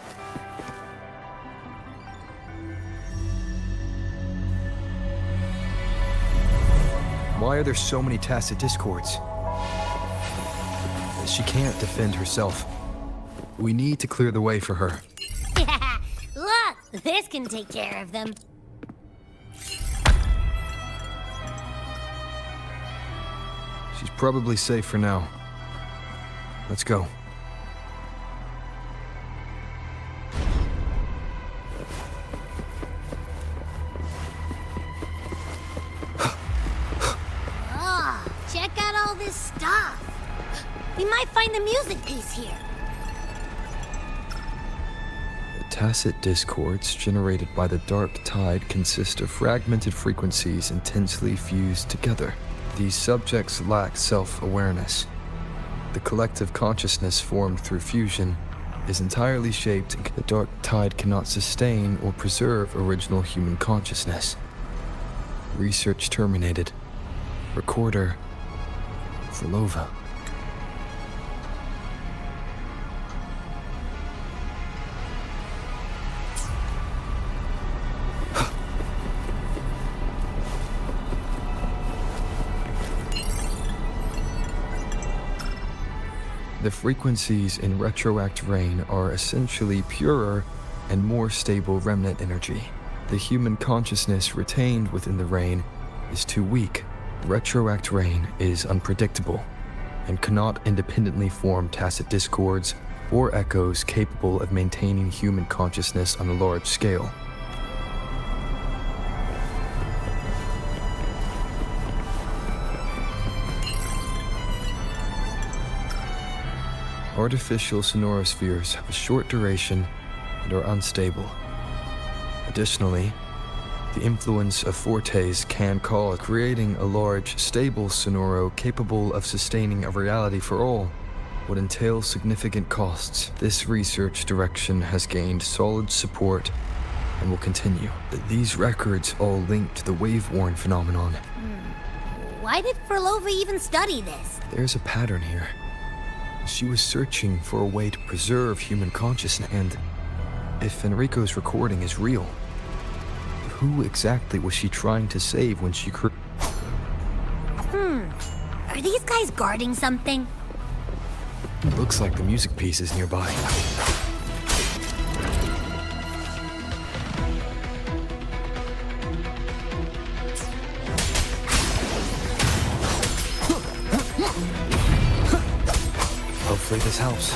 Why are there so many tacit discords? She can't defend herself. We need to clear the way for her. Look! This can take care of them. She's probably safe for now. Let's go. Oh, check out all this stuff. We might find the music piece here. The tacit discords generated by the dark tide consist of fragmented frequencies intensely fused together. These subjects lack self-awareness. The collective consciousness formed through fusion is entirely shaped. The dark tide cannot sustain or preserve original human consciousness. Research terminated. Recorder Frolova. The frequencies in retroact rain are essentially purer and more stable remnant energy. The human consciousness retained within the rain is too weak. Retroact rain is unpredictable and cannot independently form tacit discords or echoes capable of maintaining human consciousness on a large scale. Artificial sonorospheres have a short duration and are unstable. Additionally, the influence of fortes can cause creating a large, stable sonoro capable of sustaining a reality for all would entail significant costs. This research direction has gained solid support and will continue. These records all link to the wave-worn phenomenon. Why did Frolova even study this? There's a pattern here. She was searching for a way to preserve human consciousness, and if Enrico's recording is real, who exactly was she trying to save when she Are these guys guarding something? Looks like the music piece is nearby. Hopefully this helps.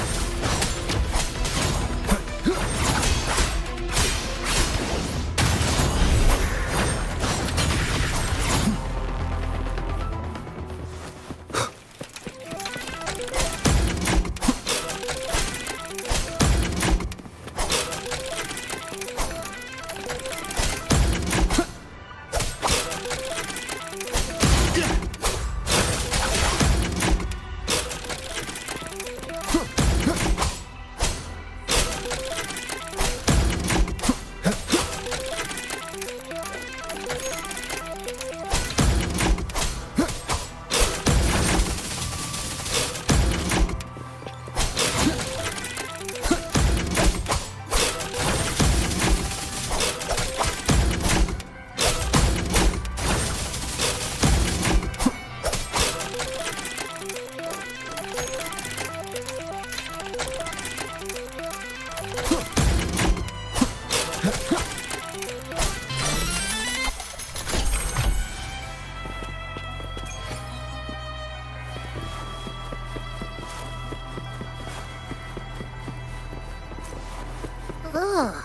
Ugh.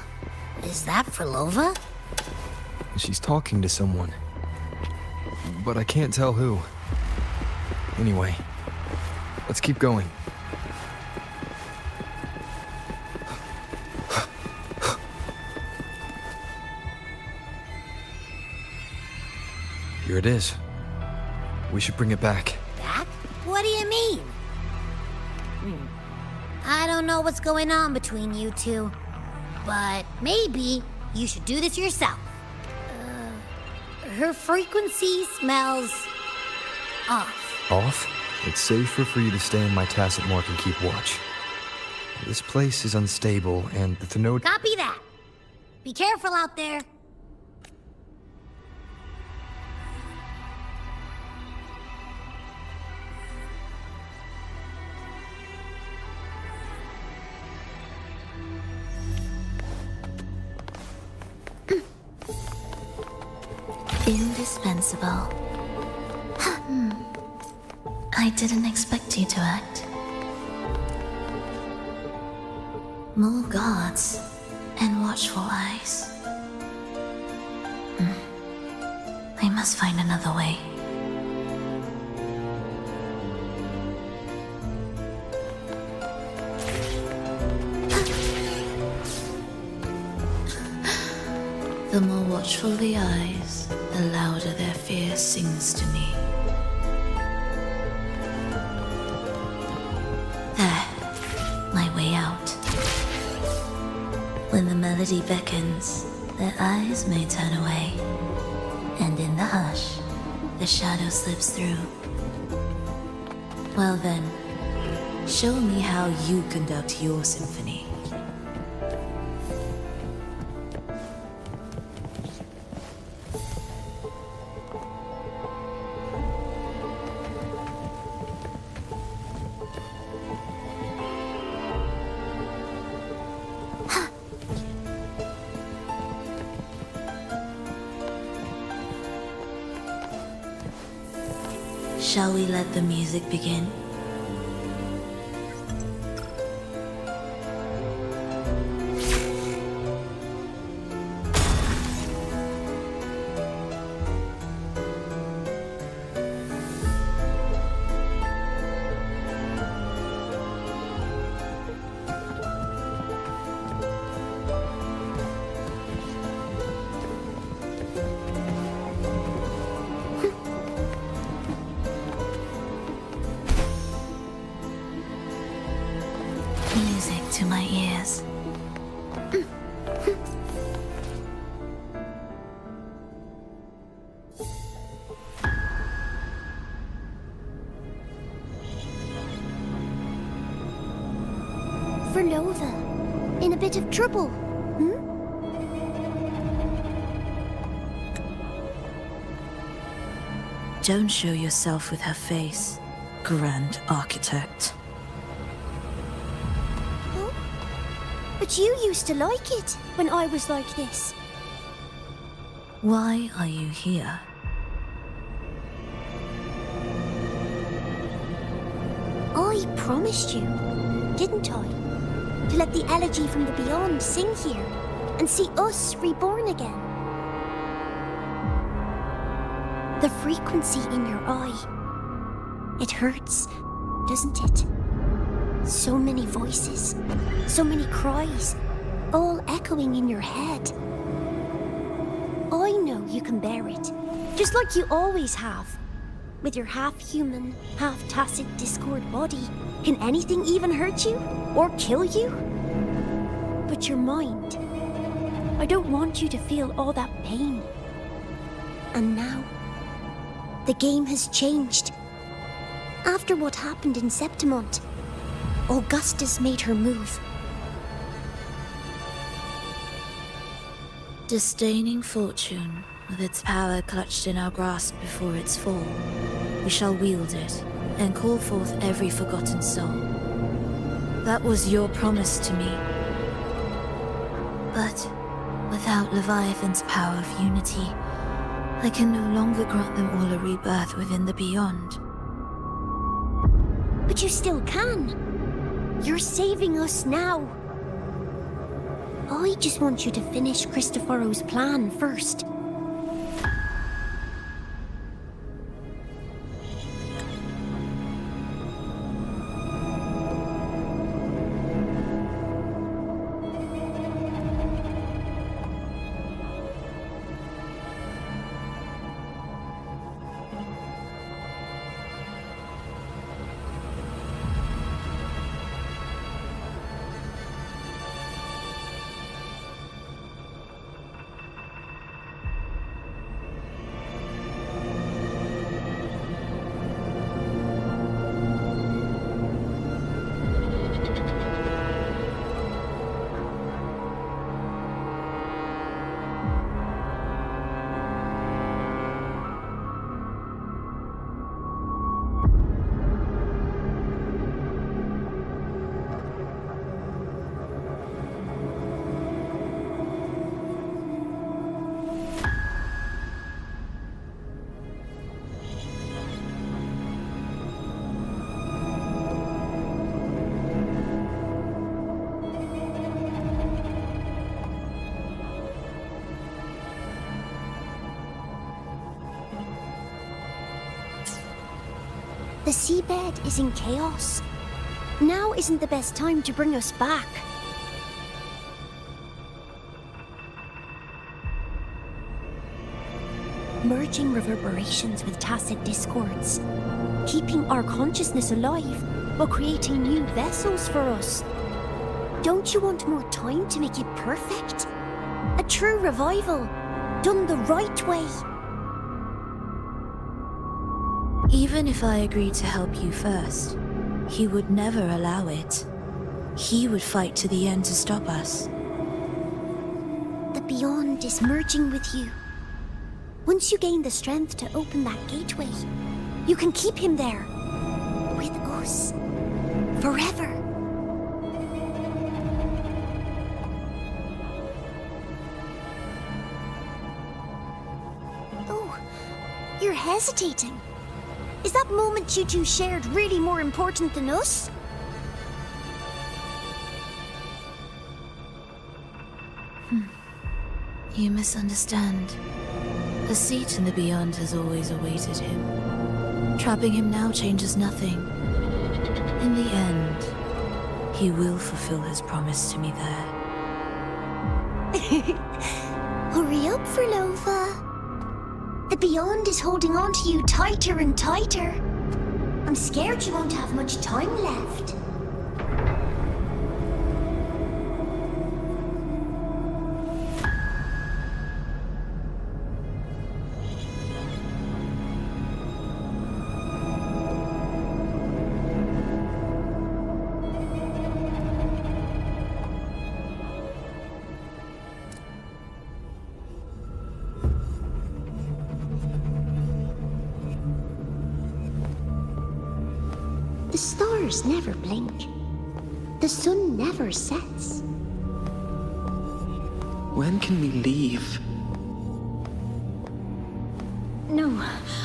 Is that Frolova? She's talking to someone, but I can't tell who. Anyway, let's keep going. Here it is. We should bring it back. Back? What do you mean? I don't know what's going on between you two, but maybe you should do this yourself. Her frequency smells off. Off? It's safer for you to stay in my tacit mark and keep watch. This place is unstable, and the Thenode... Copy that. Be careful out there. Indispensable. I didn't expect you to act. More guards and watchful eyes. I must find another way. The more watchful the eyes, the louder their fear sings to me. There, my way out. When the melody beckons, their eyes may turn away, and in the hush, the shadow slips through. Well then, show me how you conduct your symphony. Shall we let the music begin? Music to my ears. Verlova, in a bit of trouble, Don't show yourself with her face, Grand Architect. But you used to like it when I was like this. Why are you here? I promised you, didn't I? To let the elegy from the beyond sing here and see us reborn again. The frequency in your eye. It hurts, doesn't it? So many voices, so many cries, all echoing in your head. I know you can bear it, just like you always have. With your half-human, half-tacit Discord body, can anything even hurt you? Or kill you? But your mind, I don't want you to feel all that pain. And now, the game has changed. After what happened in Septimont, Augustus made her move. Disdaining fortune, with its power clutched in our grasp before its fall, we shall wield it and call forth every forgotten soul. That was your promise to me. But without Leviathan's power of unity, I can no longer grant them all a rebirth within the beyond. But you still can. You're saving us now. I just want you to finish Cristoforo's plan first. The seabed is in chaos. Now isn't the best time to bring us back. merging reverberations with tacit discords, keeping our consciousness alive while creating new vessels for us. Don't you want more time to make it perfect? A true revival, done the right way. Even if I agreed to help you first, he would never allow it. He would fight to the end to stop us. The Beyond is merging with you. Once you gain the strength to open that gateway, you can keep him there. With us. Forever. Oh, you're hesitating. Is that moment you two shared really more important than us? You misunderstand. A seat in the Beyond has always awaited him. Trapping him now changes nothing. In the end, he will fulfill his promise to me there. Hurry up, Frolova. The Beyond is holding on to you tighter and tighter. I'm scared you won't have much time left. The stars never blink. The sun never sets. When can we leave? No,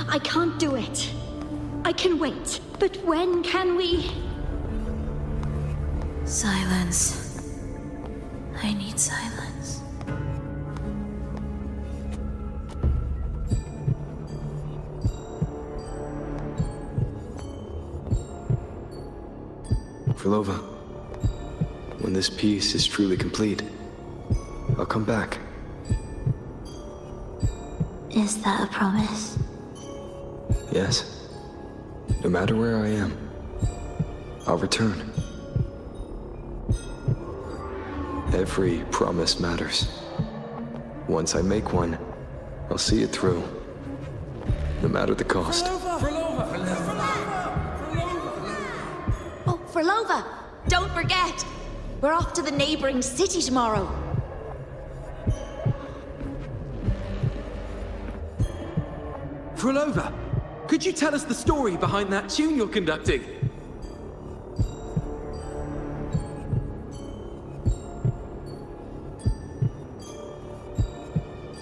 I can't do it. I can wait, but when can we? Silence. I need silence. Frolova, when this piece is truly complete, I'll come back. Is that a promise? Yes. No matter where I am, I'll return. Every promise matters. Once I make one, I'll see it through, no matter the cost. Oh, Frolova! Don't forget! We're off to the neighboring city tomorrow. Frolova, could you tell us the story behind that tune you're conducting?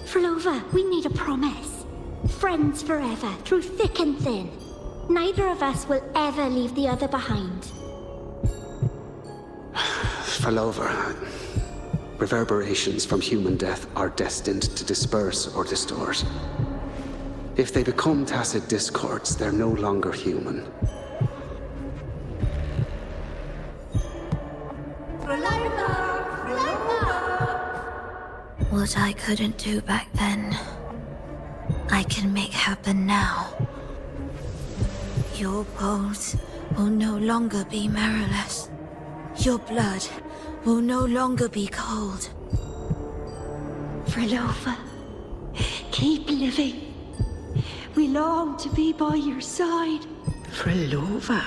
Frolova, we need a promise. Friends forever, through thick and thin. Neither of us will ever leave the other behind. Frolova, reverberations from human death are destined to disperse or distort. If they become tacit discords, they're no longer human. What I couldn't do back then, I can make happen now. Your bones will no longer be marrowless. Your blood will no longer be cold. Frolova, keep living. We long to be by your side. Frolova,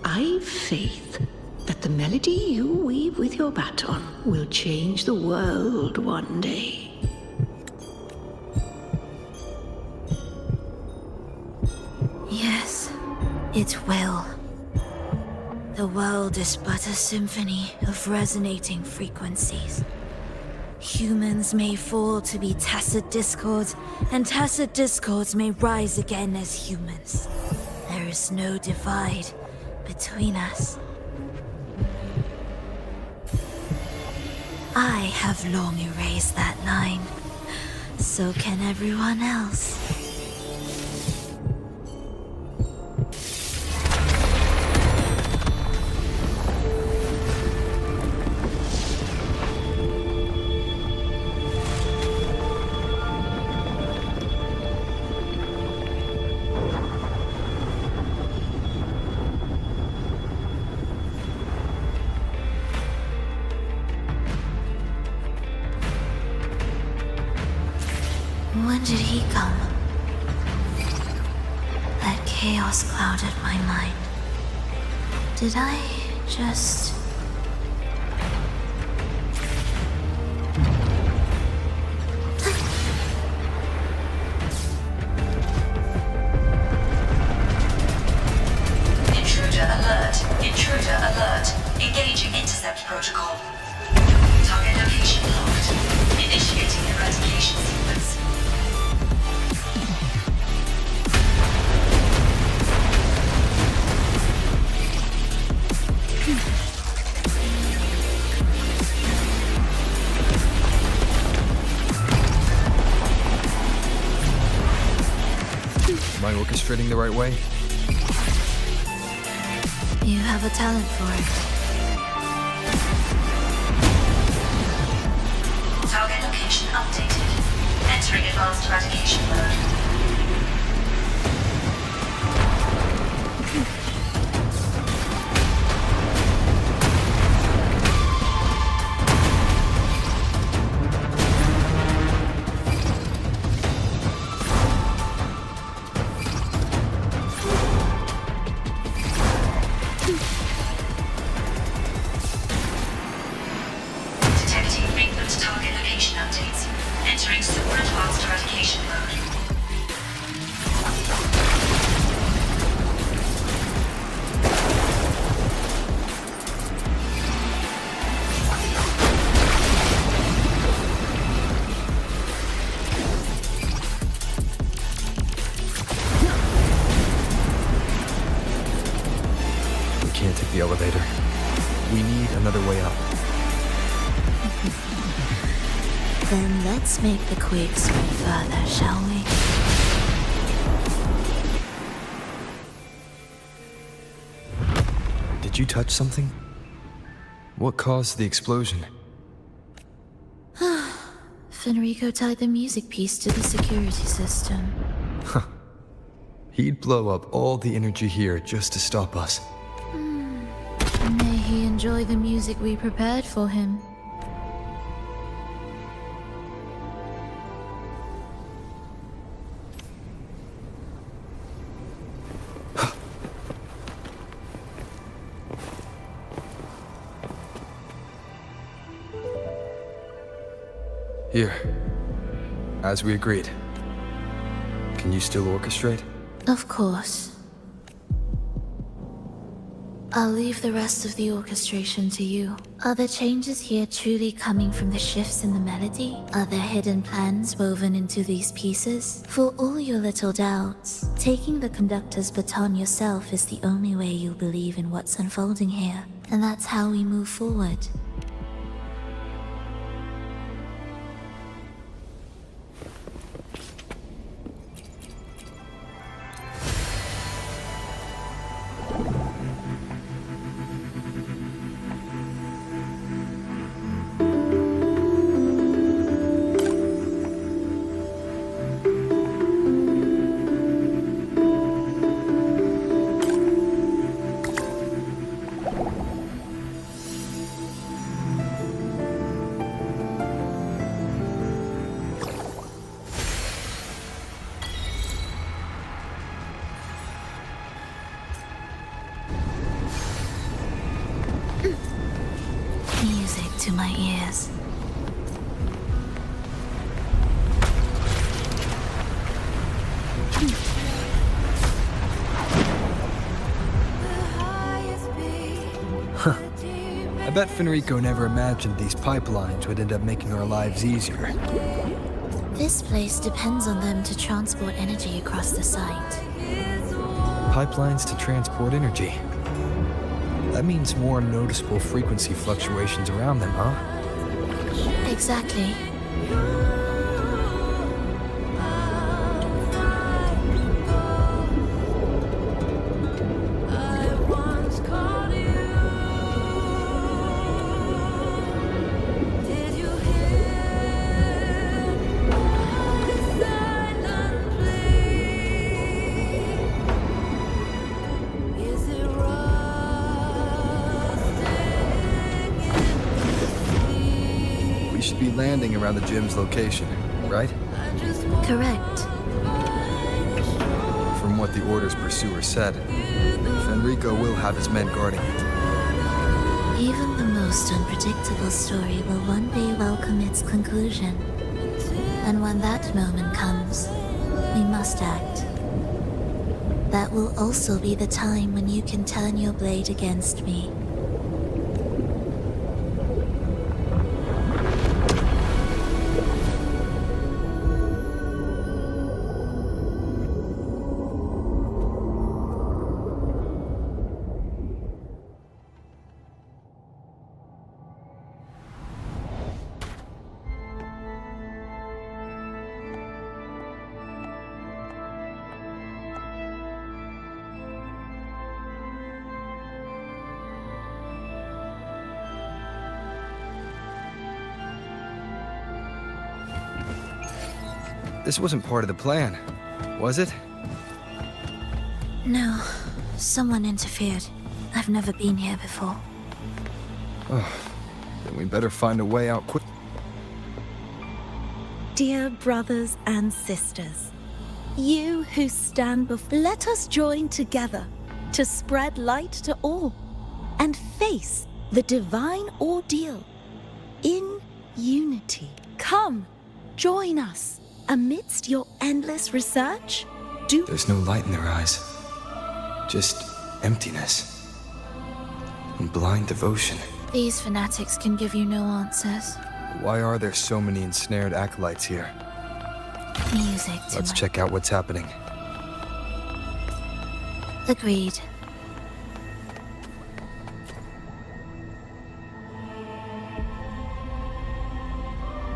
I've faith that the melody you weave with your baton will change the world one day. Yes, it will. The world is but a symphony of resonating frequencies. Humans may fall to be tacit discords, and tacit discords may rise again as humans. There is no divide between us. I have long erased that line. So can everyone else. become. That chaos clouded my mind. Did I just... Intruder alert. Intruder alert. Engaging intercept protocol. Target location locked. Initiating eradication sequence. Am I orchestrating the right way? You have a talent for it. Target location updated. Entering advanced eradication mode. Detecting frequent target location updates. Entering super advanced eradication mode. We can't take the elevator. We need another way up. Then let's make the quakes move further, shall we? Did you touch something? What caused the explosion? Fenrico tied the music piece to the security system. He'd blow up all the energy here just to stop us. May he enjoy the music we prepared for him. Here. As we agreed. Can you still orchestrate? Of course. I'll leave the rest of the orchestration to you. Are the changes here truly coming from the shifts in the melody? Are there hidden plans woven into these pieces? For all your little doubts, taking the conductor's baton yourself is the only way you'll believe in what's unfolding here. And that's how we move forward. Music to my ears. I bet Fenrico never imagined these pipelines would end up making our lives easier. This place depends on them to transport energy across the site. Pipelines to transport energy. That means more noticeable frequency fluctuations around them, huh? Exactly. We should be landing around the gym's location, right? Correct. Order's pursuer said, Fenrico will have his men guarding it. Even the most unpredictable story will one day welcome its conclusion. And when that moment comes, we must act. That will also be the time when you can turn your blade against me. This wasn't part of the plan, was it? No, someone interfered. I've never been here before. Oh, then we better find a way out quick. Dear brothers and sisters, you who stand before, let us join together to spread light to all and face the divine ordeal in unity. Come, join us. Amidst your endless research, There's no light in their eyes. Just emptiness. And blind devotion. These fanatics can give you no answers. Why are there so many ensnared acolytes here? Music to Let's check out what's happening. Agreed.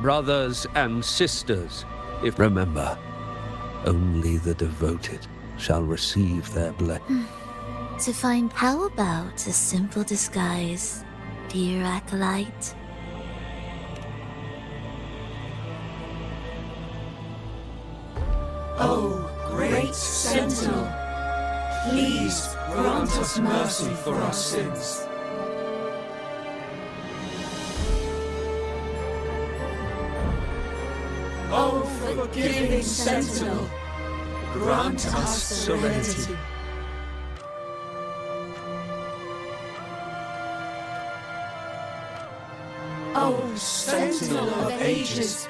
Brothers and sisters, remember, only the devoted shall receive their blessing. To find how about a simple disguise, dear acolyte? Oh, great Sentinel, please grant us mercy for our sins. Oh, forgiving Sentinel, grant us serenity. Oh, Sentinel of ages,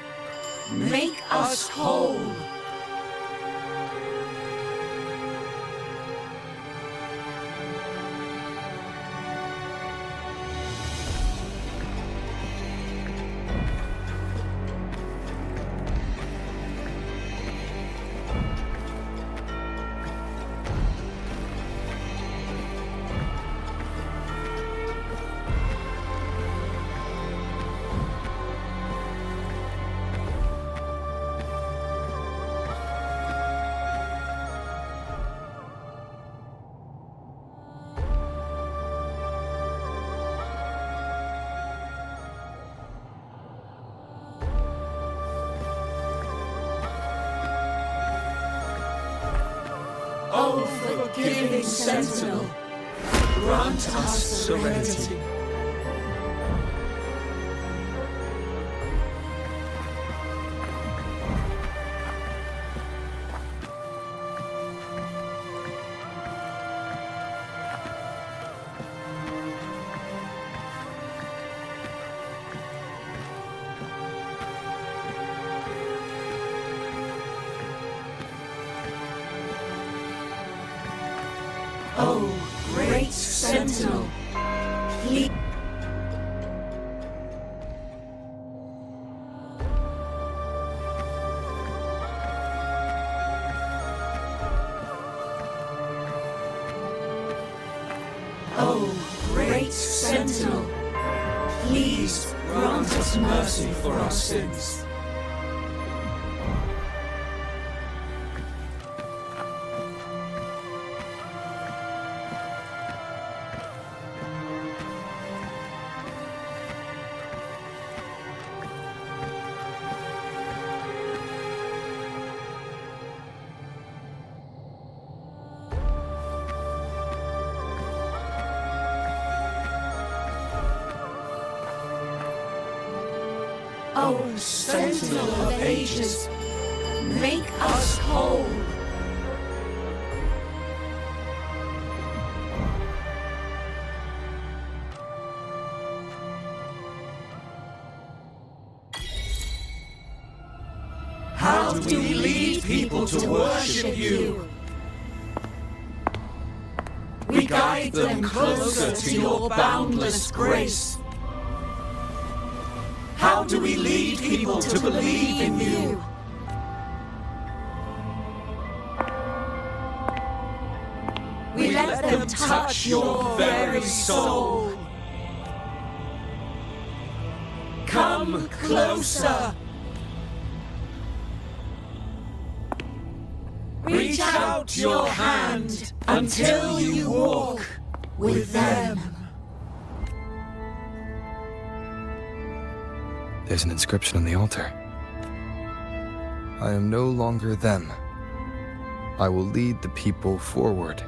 make us whole. Oh, forgiving Sentinel, grant us serenity. Oh, great Sentinel, please. Oh, great Sentinel, please grant us mercy for our sins. Oh, Sentinel of ages, make us whole. How do we lead people to worship you? We guide them closer to your boundless grace. How do we lead people to believe in you? We let them touch your very soul. Come closer. Reach out your hand until you walk with them. There's an inscription on the altar. I am no longer them. I will lead the people forward.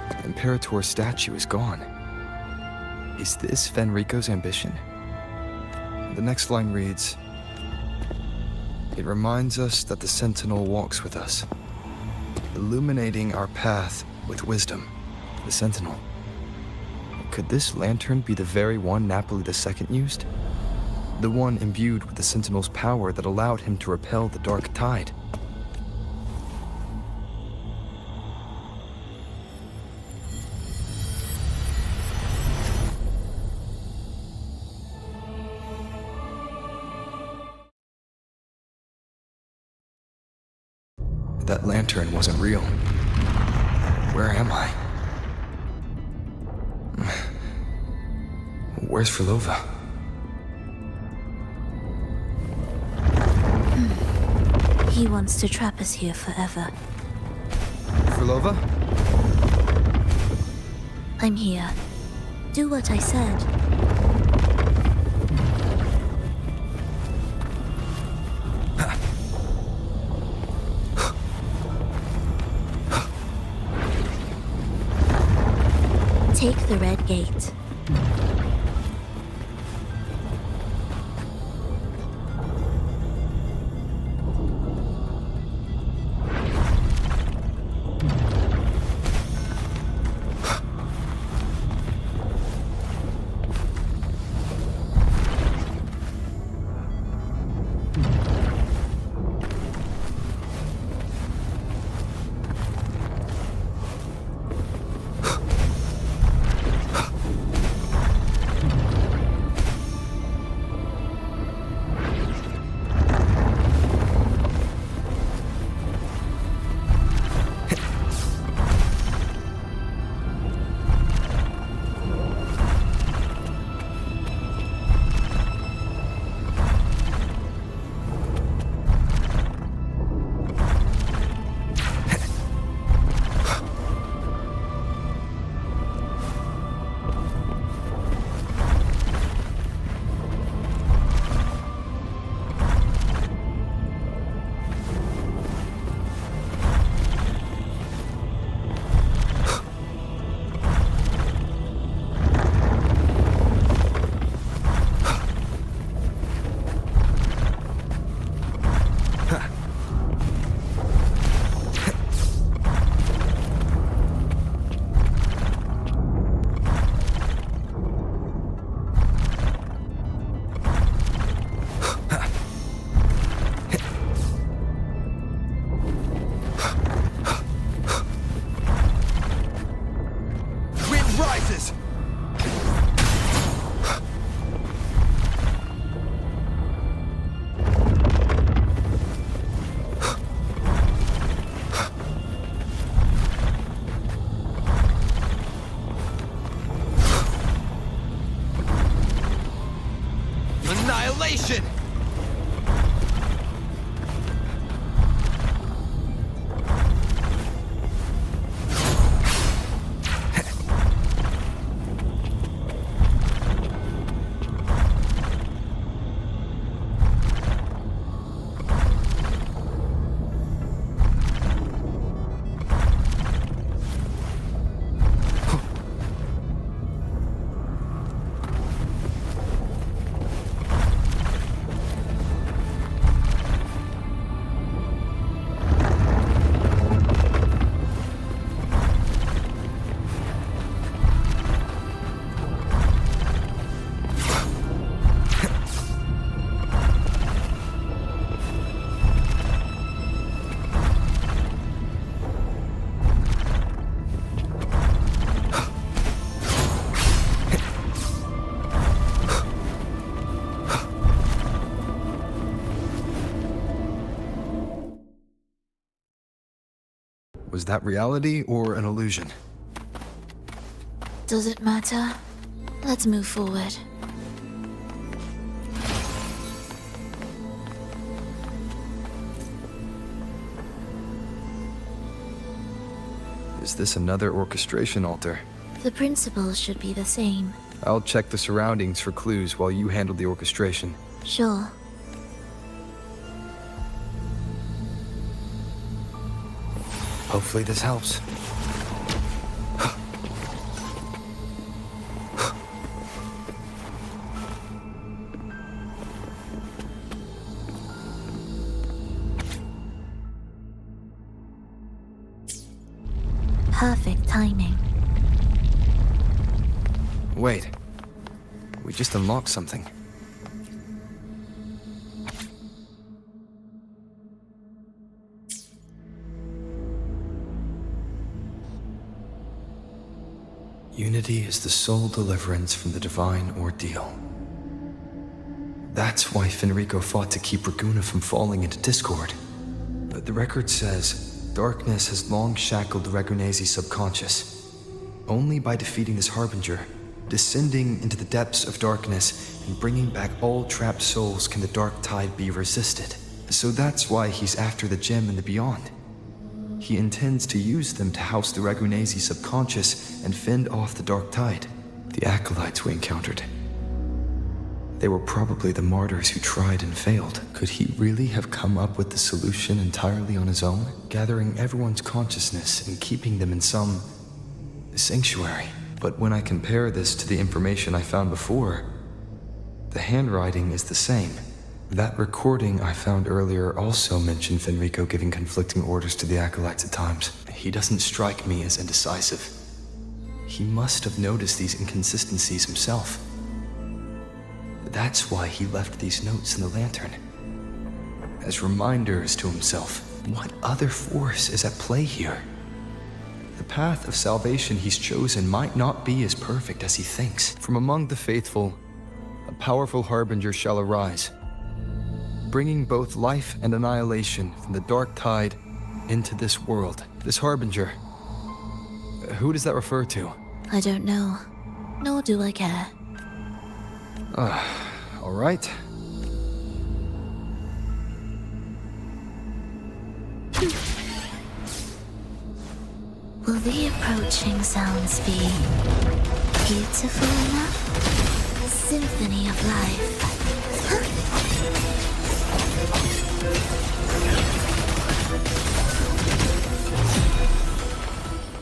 The Imperator's statue is gone. Is this Fenrico's ambition? The next line reads, "It reminds us that the Sentinel walks with us, illuminating our path with wisdom." The Sentinel. Could this lantern be the very one Napoli II used? The one imbued with the Sentinel's power that allowed him to repel the dark tide? That lantern wasn't real. Where am I? Where's Frolova? He wants to trap us here forever. Frolova? I'm here. Do what I said. Take the red gate. Annihilation! Was that reality or an illusion? Does it matter? Let's move forward. Is this another orchestration altar? The principles should be the same. I'll check the surroundings for clues while you handle the orchestration. Sure. Hopefully this helps. Perfect timing. Wait. We just unlocked something. Unity is the sole deliverance from the divine ordeal. That's why Fenrico fought to keep Raguna from falling into discord. But the record says, darkness has long shackled the Ragunese's subconscious. Only by defeating this harbinger, descending into the depths of darkness, and bringing back all trapped souls can the dark tide be resisted. So that's why he's after the gem and the beyond. He intends to use them to house the Ragunese's subconscious and fend off the dark tide. The acolytes we encountered. They were probably the martyrs who tried and failed. Could he really have come up with the solution entirely on his own? Gathering everyone's consciousness and keeping them in some sanctuary. But when I compare this to the information I found before, the handwriting is the same. That recording I found earlier also mentioned Fenrico giving conflicting orders to the acolytes at times. He doesn't strike me as indecisive. He must have noticed these inconsistencies himself. That's why he left these notes in the lantern. As reminders to himself. What other force is at play here? The path of salvation he's chosen might not be as perfect as he thinks. From among the faithful, a powerful harbinger shall arise, bringing both life and annihilation from the dark tide into this world. This harbinger, who does that refer to? I don't know, nor do I care. All right. Will the approaching sounds be beautiful enough? A symphony of life.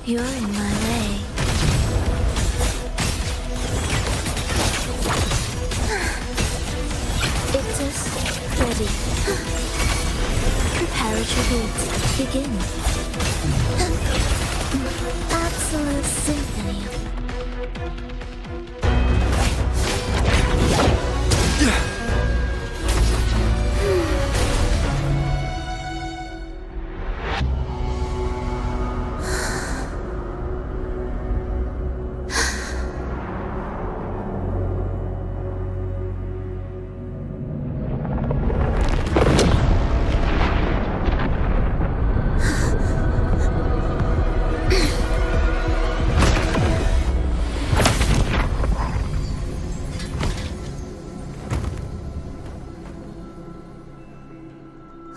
You're in my way. Ictus, ready. Preparatory beats, begin. Absolute symphony.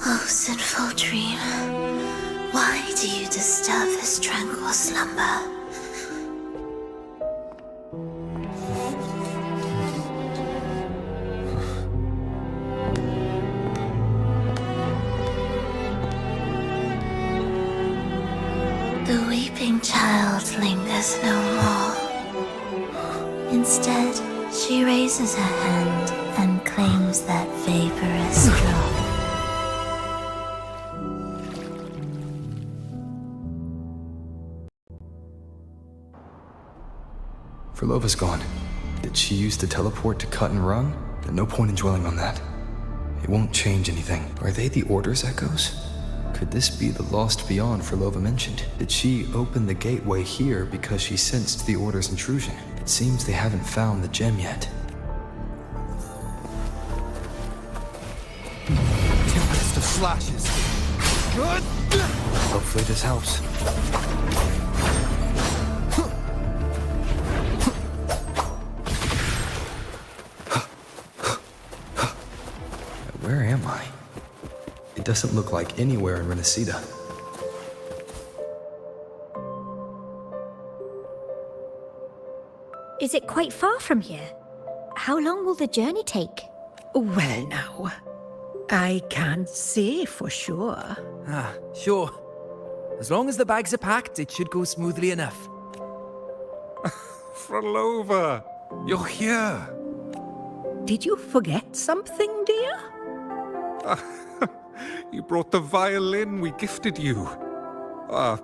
Oh, sinful dream, why do you disturb this tranquil slumber? The weeping child lingers no more. Instead, she raises her hand and claims that vaporous drop. Frolova's gone. Did she use the teleport to cut and run? Then no point in dwelling on that. It won't change anything. Are they the Order's echoes? Could this be the lost beyond Frolova mentioned? Did she open the gateway here because she sensed the Order's intrusion? It seems they haven't found the gem yet. Tempest of slashes. Good. Hopefully this helps. Where am I? It doesn't look like anywhere in Renacida. Is it quite far from here? How long will the journey take? Well, now, I can't say for sure. Sure. As long as the bags are packed, it should go smoothly enough. Frolova, you're here. Did you forget something, dear? You brought the violin we gifted you.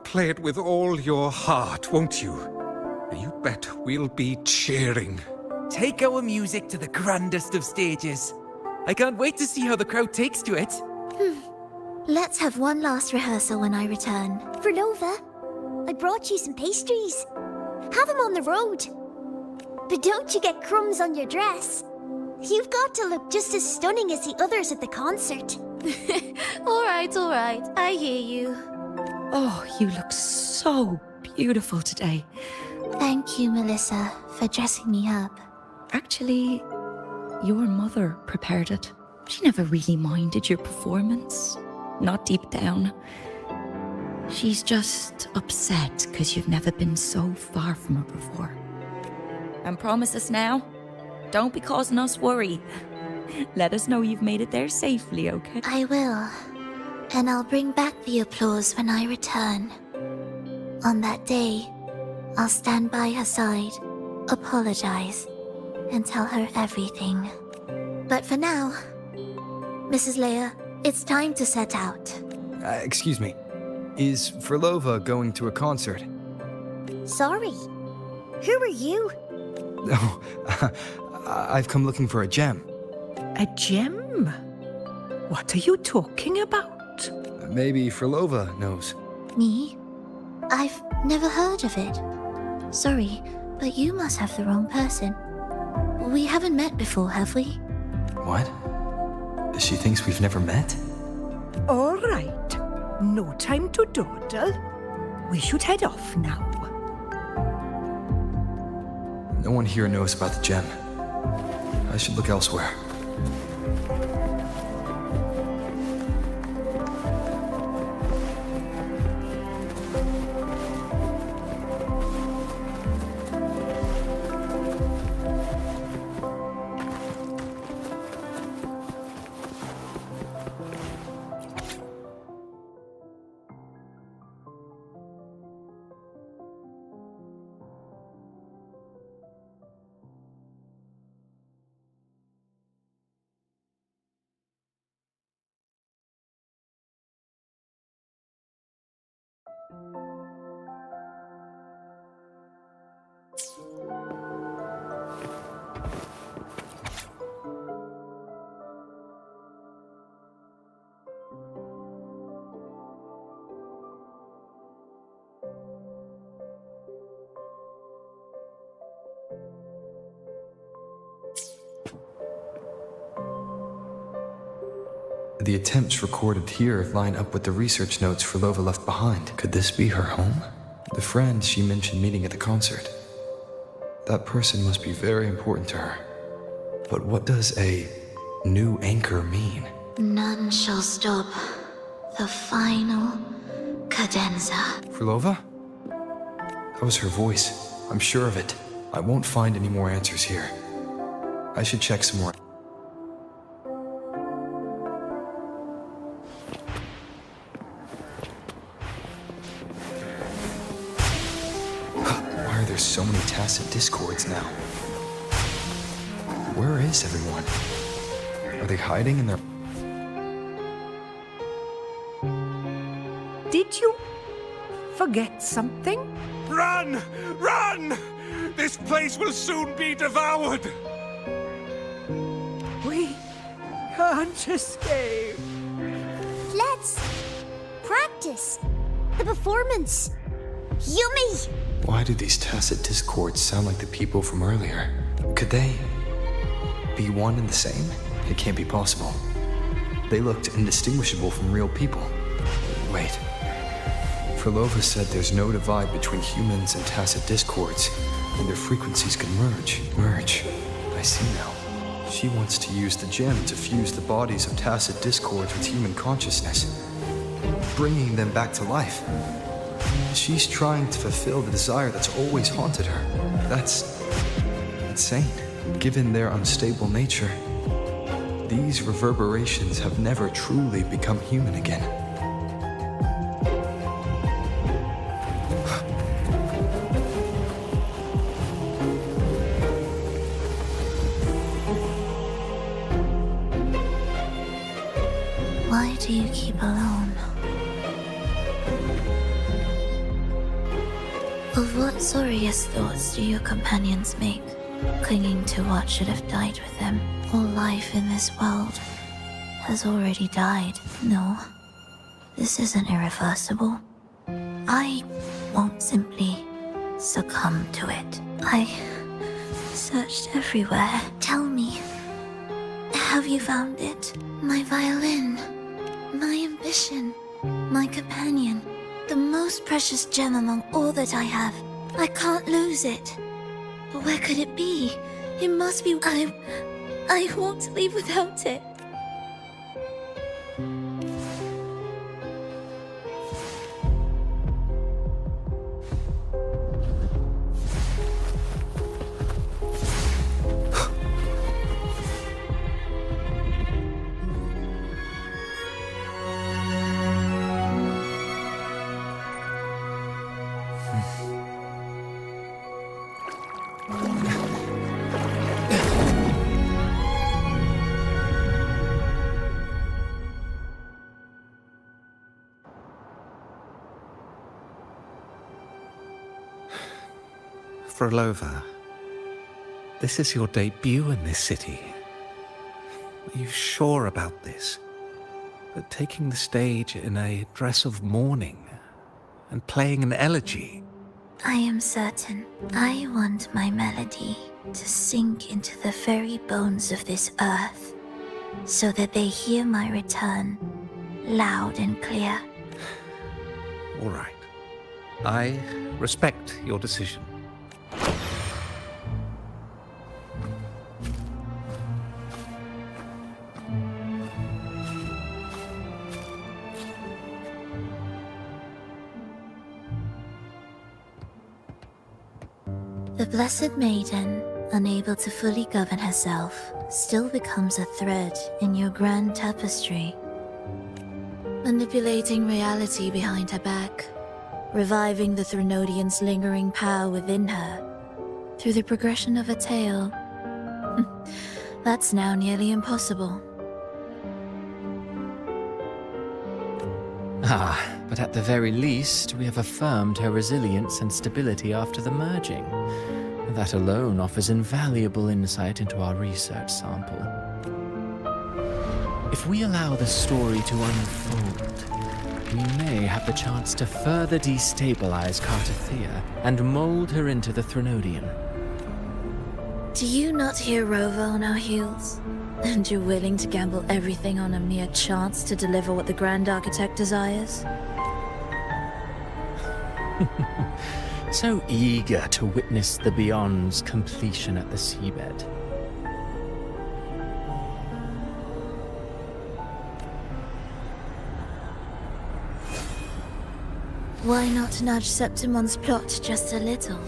Play it with all your heart, won't you? You bet we'll be cheering. Take our music to the grandest of stages. I can't wait to see how the crowd takes to it. Let's have one last rehearsal when I return. Frolova, I brought you some pastries. Have them on the road. But don't you get crumbs on your dress. You've got to look just as stunning as the others at the concert. All right. I hear you. Oh, you look so beautiful today. Thank you, Melissa, for dressing me up. Actually, your mother prepared it. She never really minded your performance. Not deep down. She's just upset because you've never been so far from her before. And promise us now, don't be causing us worry. Let us know you've made it there safely, okay? I will. And I'll bring back the applause when I return. On that day, I'll stand by her side, apologize, and tell her everything. But for now, Mrs. Leia, it's time to set out. Excuse me. Is Frolova going to a concert? Sorry. Who are you? Oh, I've come looking for a gem. A gem? What are you talking about? Maybe Frolova knows. Me? I've never heard of it. Sorry, but you must have the wrong person. We haven't met before, have we? What? She thinks we've never met? All right. No time to dawdle. We should head off now. No one here knows about the gem. I should look elsewhere. The attempts recorded here line up with the research notes Frolova left behind. Could this be her home? The friend she mentioned meeting at the concert. That person must be very important to her. But what does a new anchor mean? None shall stop the final cadenza. Frolova? That was her voice. I'm sure of it. I won't find any more answers here. I should check some more. Why are there so many tacit discords now? Where is everyone? Are they hiding in their... Did you forget something? Run! Run! This place will soon be devoured! We can't escape. Let's practice the performance. Yummy! Why do these tacit discords sound like the people from earlier? Could they be one and the same? It can't be possible. They looked indistinguishable from real people. Wait. Frolova said there's no divide between humans and tacit discords, and their frequencies can merge. Merge. I see now. She wants to use the gem to fuse the bodies of tacit discords with human consciousness, bringing them back to life. She's trying to fulfill the desire that's always haunted her. That's insane. Given their unstable nature, these reverberations have never truly become human again. Why do you keep alone? Of what sorriest thoughts do your companions make, clinging to what should have died with them? All life in this world has already died. No, this isn't irreversible. I won't simply succumb to it. I searched everywhere. Tell me, have you found it? My violin, my ambition, my companion, the most precious gem among all that I have. I can't lose it. But where could it be? It must be. I won't leave without it. Frolova, this is your debut in this city. Are you sure about this? That taking the stage in a dress of mourning and playing an elegy? I am certain. I want my melody to sink into the very bones of this earth, so that they hear my return, loud and clear. All right. I respect your decision. The Blessed Maiden, unable to fully govern herself, still becomes a thread in your grand tapestry, manipulating reality behind her back, reviving the Threnodian's lingering power within her through the progression of a tale. That's now nearly impossible. But at the very least, we have affirmed her resilience and stability after the merging. That alone offers invaluable insight into our research sample. If we allow the story to unfold, we may have the chance to further destabilize Cartathea and mold her into the Threnodian. Do you not hear Rover on our heels? And you're willing to gamble everything on a mere chance to deliver what the Grand Architect desires? So eager to witness the Beyond's completion at the seabed. Why not nudge Septimon's plot just a little?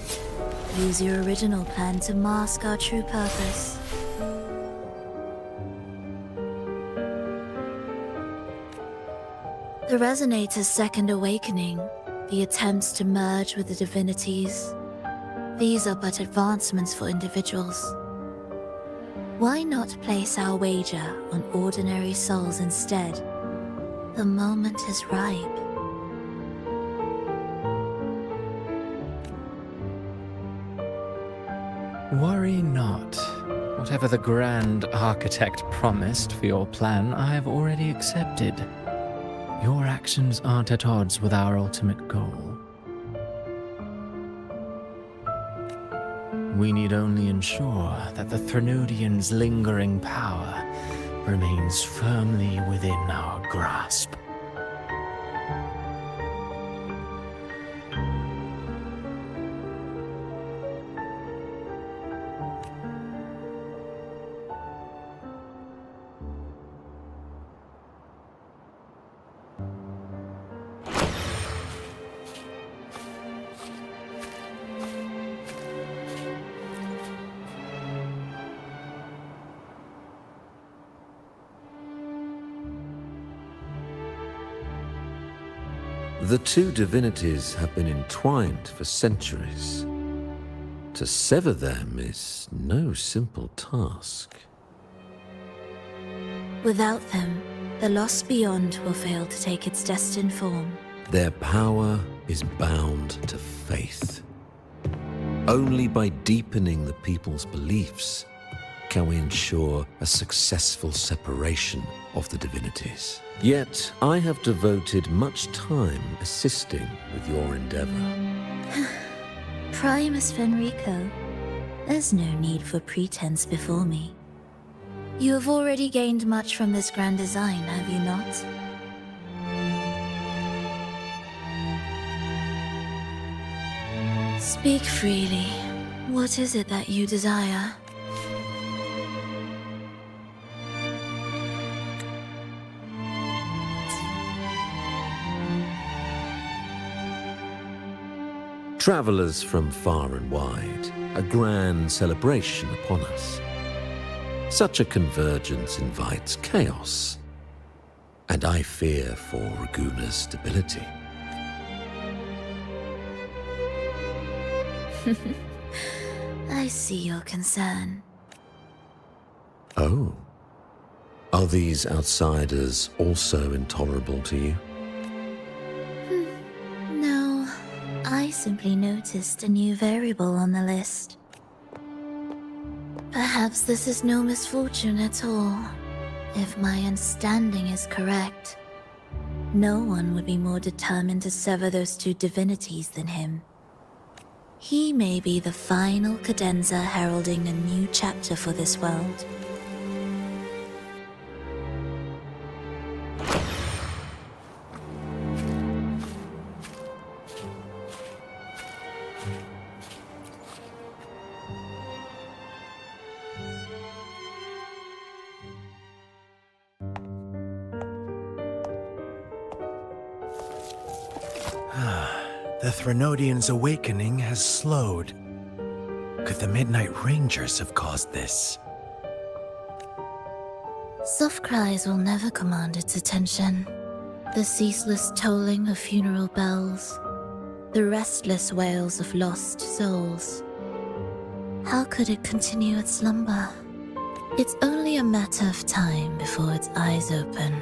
Use your original plan to mask our true purpose. The Resonator's second awakening, the attempts to merge with the divinities, these are but advancements for individuals. Why not place our wager on ordinary souls instead? The moment is ripe. Worry not. Whatever the Grand Architect promised for your plan, I have already accepted. Your actions aren't at odds with our ultimate goal. We need only ensure that the Threnodian's lingering power remains firmly within our grasp. The two divinities have been entwined for centuries. To sever them is no simple task. Without them, the lost beyond will fail to take its destined form. Their power is bound to faith. Only by deepening the people's beliefs can we ensure a successful separation of the divinities. Yet, I have devoted much time assisting with your endeavor. Primus Fenrico, there's no need for pretense before me. You have already gained much from this grand design, have you not? Speak freely. What is it that you desire? Travelers from far and wide, a grand celebration upon us. Such a convergence invites chaos, and I fear for Raguna's stability. I see your concern. Oh. Are these outsiders also intolerable to you? No, I simply noticed a new variable on the list. Perhaps this is no misfortune at all. If my understanding is correct, no one would be more determined to sever those two divinities than him. He may be the final cadenza heralding a new chapter for this world. The Threnodian's awakening has slowed. Could the Midnight Rangers have caused this? Soft cries will never command its attention. The ceaseless tolling of funeral bells, the restless wails of lost souls. How could it continue its slumber? It's only a matter of time before its eyes open.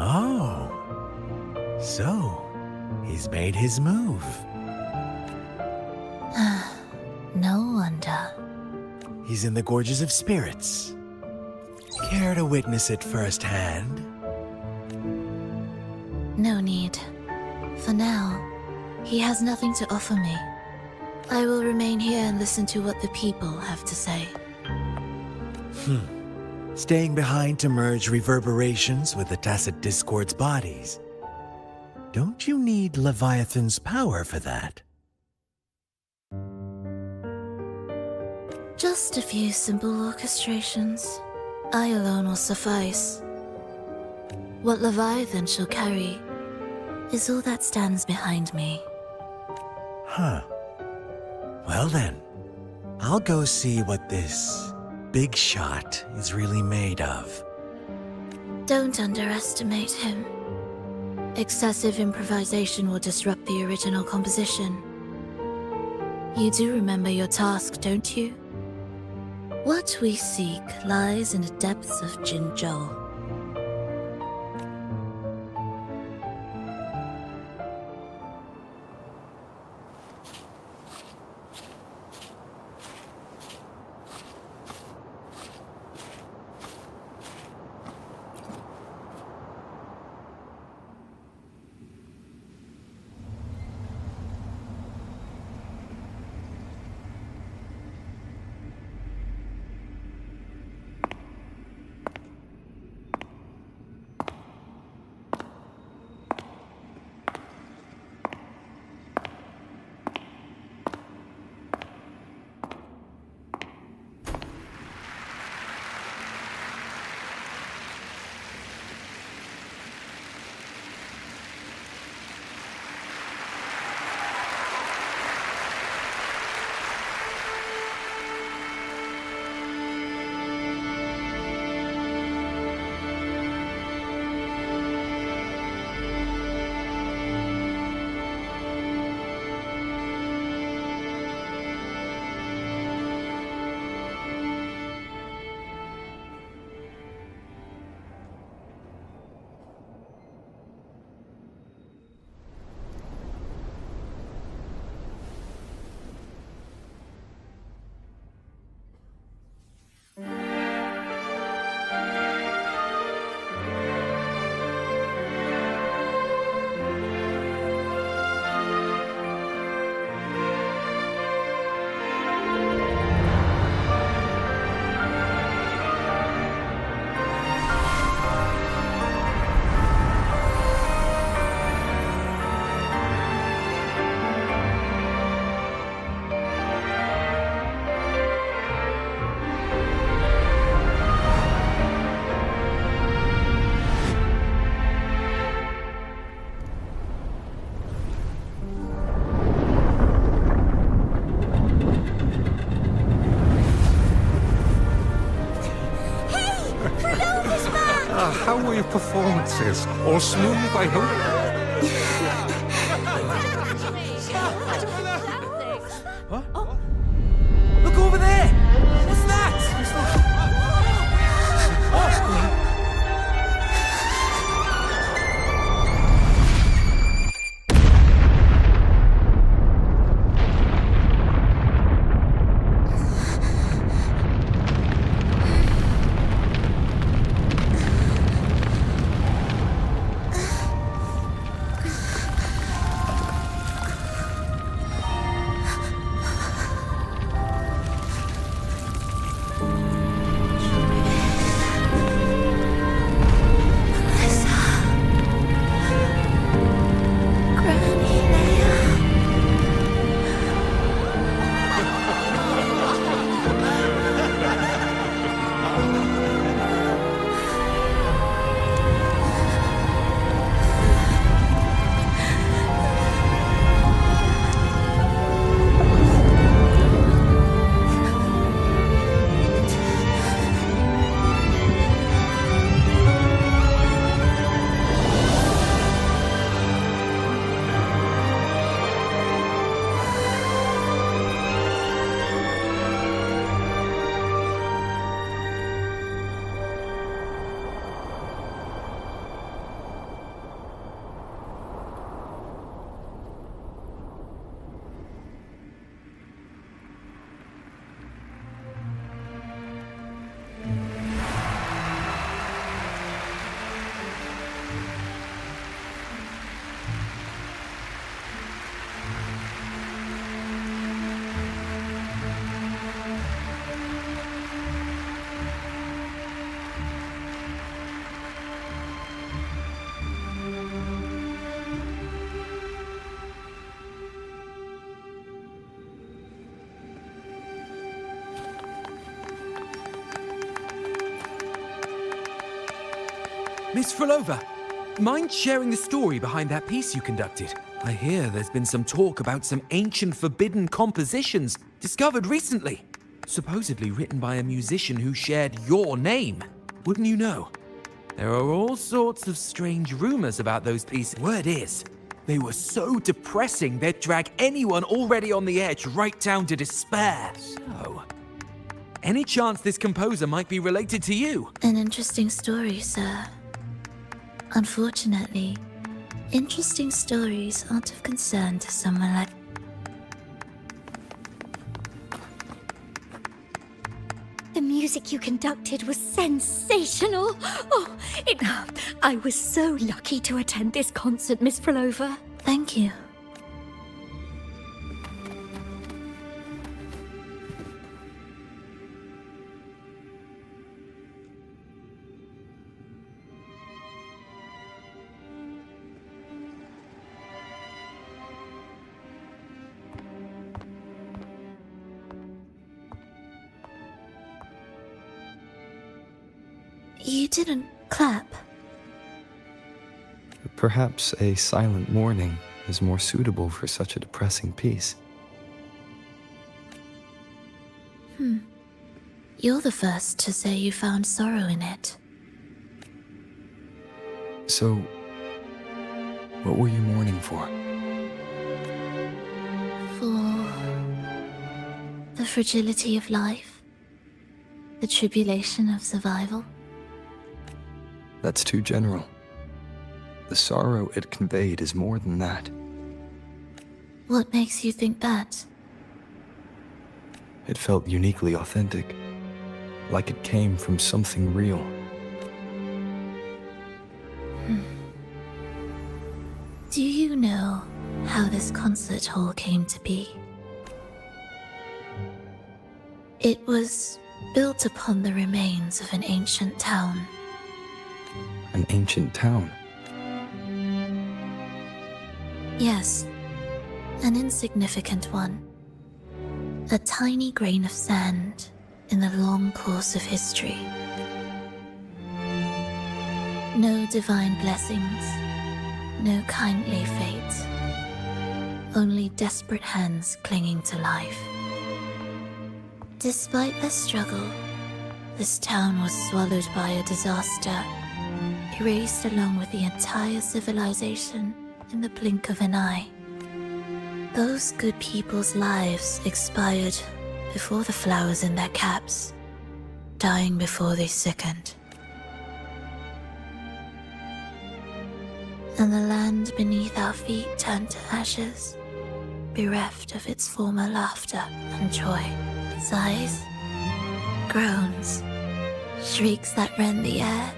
Oh. So, he's made his move. No wonder. He's in the Gorges of Spirits. Care to witness it firsthand? No need. For now, he has nothing to offer me. I will remain here and listen to what the people have to say. Staying behind to merge reverberations with the Tacit Discord's bodies. Don't you need Leviathan's power for that? Just a few simple orchestrations. I alone will suffice. What Leviathan shall carry is all that stands behind me. Huh. Well then, I'll go see what this big shot is really made of. Don't underestimate him. Excessive improvisation will disrupt the original composition. You do remember your task, don't you? What we seek lies in the depths of Jinzhou. for your performances. All smooth, I hope? What? Look over there! What's that? Miss Frolova, mind sharing the story behind that piece you conducted? I hear there's been some talk about some ancient forbidden compositions discovered recently, supposedly written by a musician who shared your name. Wouldn't you know? There are all sorts of strange rumors about those pieces. Word is, they were so depressing they'd drag anyone already on the edge right down to despair. So, any chance this composer might be related to you? An interesting story, sir. Unfortunately, interesting stories aren't of concern to someone like... The music you conducted was sensational. I was so lucky to attend this concert, Miss Frolova. Thank you. You didn't clap. Perhaps a silent mourning is more suitable for such a depressing piece. You're the first to say you found sorrow in it. So, what were you mourning for? For the fragility of life, the tribulation of survival. That's too general. The sorrow it conveyed is more than that. What makes you think that? It felt uniquely authentic, like it came from something real. Do you know how this concert hall came to be? It was built upon the remains of an ancient town. An ancient town? Yes, an insignificant one. A tiny grain of sand in the long course of history. No divine blessings, no kindly fate. Only desperate hands clinging to life. Despite their struggle, this town was swallowed by a disaster erased along with the entire civilization in the blink of an eye. Those good people's lives expired before the flowers in their caps, dying before they sickened. And the land beneath our feet turned to ashes, bereft of its former laughter and joy. Sighs, groans, shrieks that rend the air.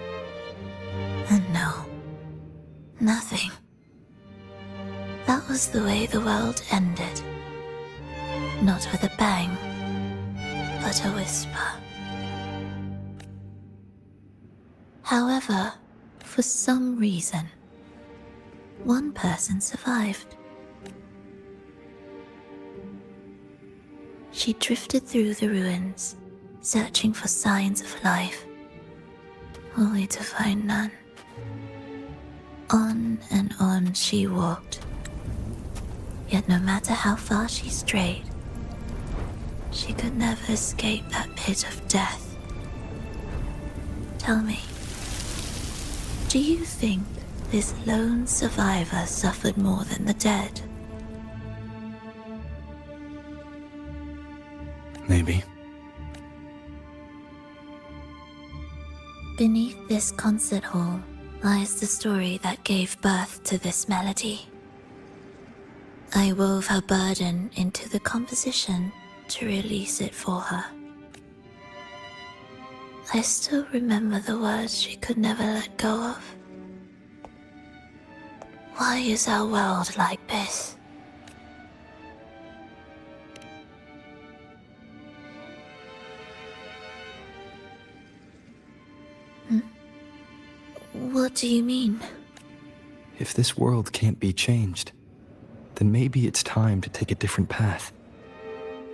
And no, nothing. That was the way the world ended. Not with a bang, but a whisper. However, for some reason, one person survived. She drifted through the ruins, searching for signs of life, only to find none. On and on she walked. Yet no matter how far she strayed, she could never escape that pit of death. Tell me, do you think this lone survivor suffered more than the dead? Maybe. Beneath this concert hall lies the story that gave birth to this melody. I wove her burden into the composition to release it for her. I still remember the words she could never let go of. Why is our world like this? What do you mean? If this world can't be changed, then maybe it's time to take a different path.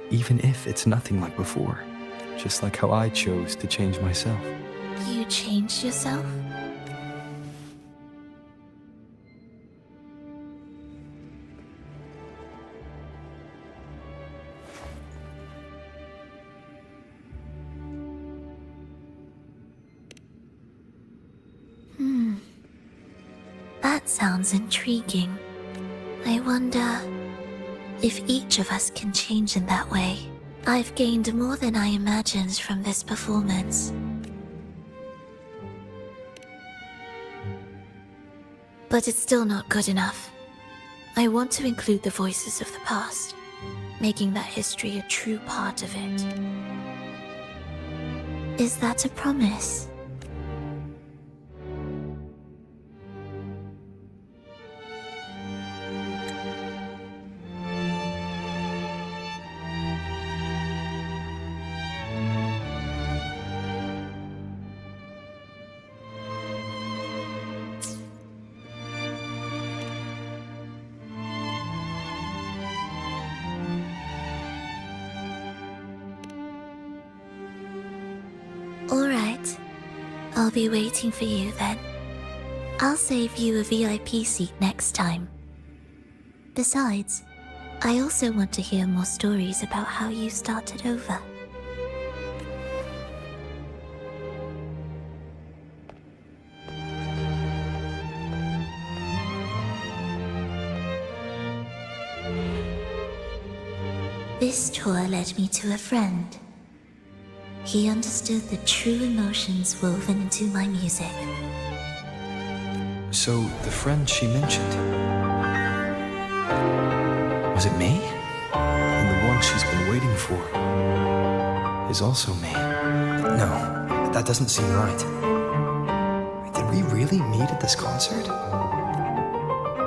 Even if it's nothing like before. Just like how I chose to change myself. You changed yourself? That sounds intriguing. I wonder if each of us can change in that way. I've gained more than I imagined from this performance. But it's still not good enough. I want to include the voices of the past, making that history a true part of it. Is that a promise? Alright, I'll be waiting for you then. I'll save you a VIP seat next time. Besides, I also want to hear more stories about how you started over. This tour led me to a friend. He understood the true emotions woven into my music. So, the friend she mentioned... was it me? And the one she's been waiting for is also me. No, that doesn't seem right. Did we really meet at this concert?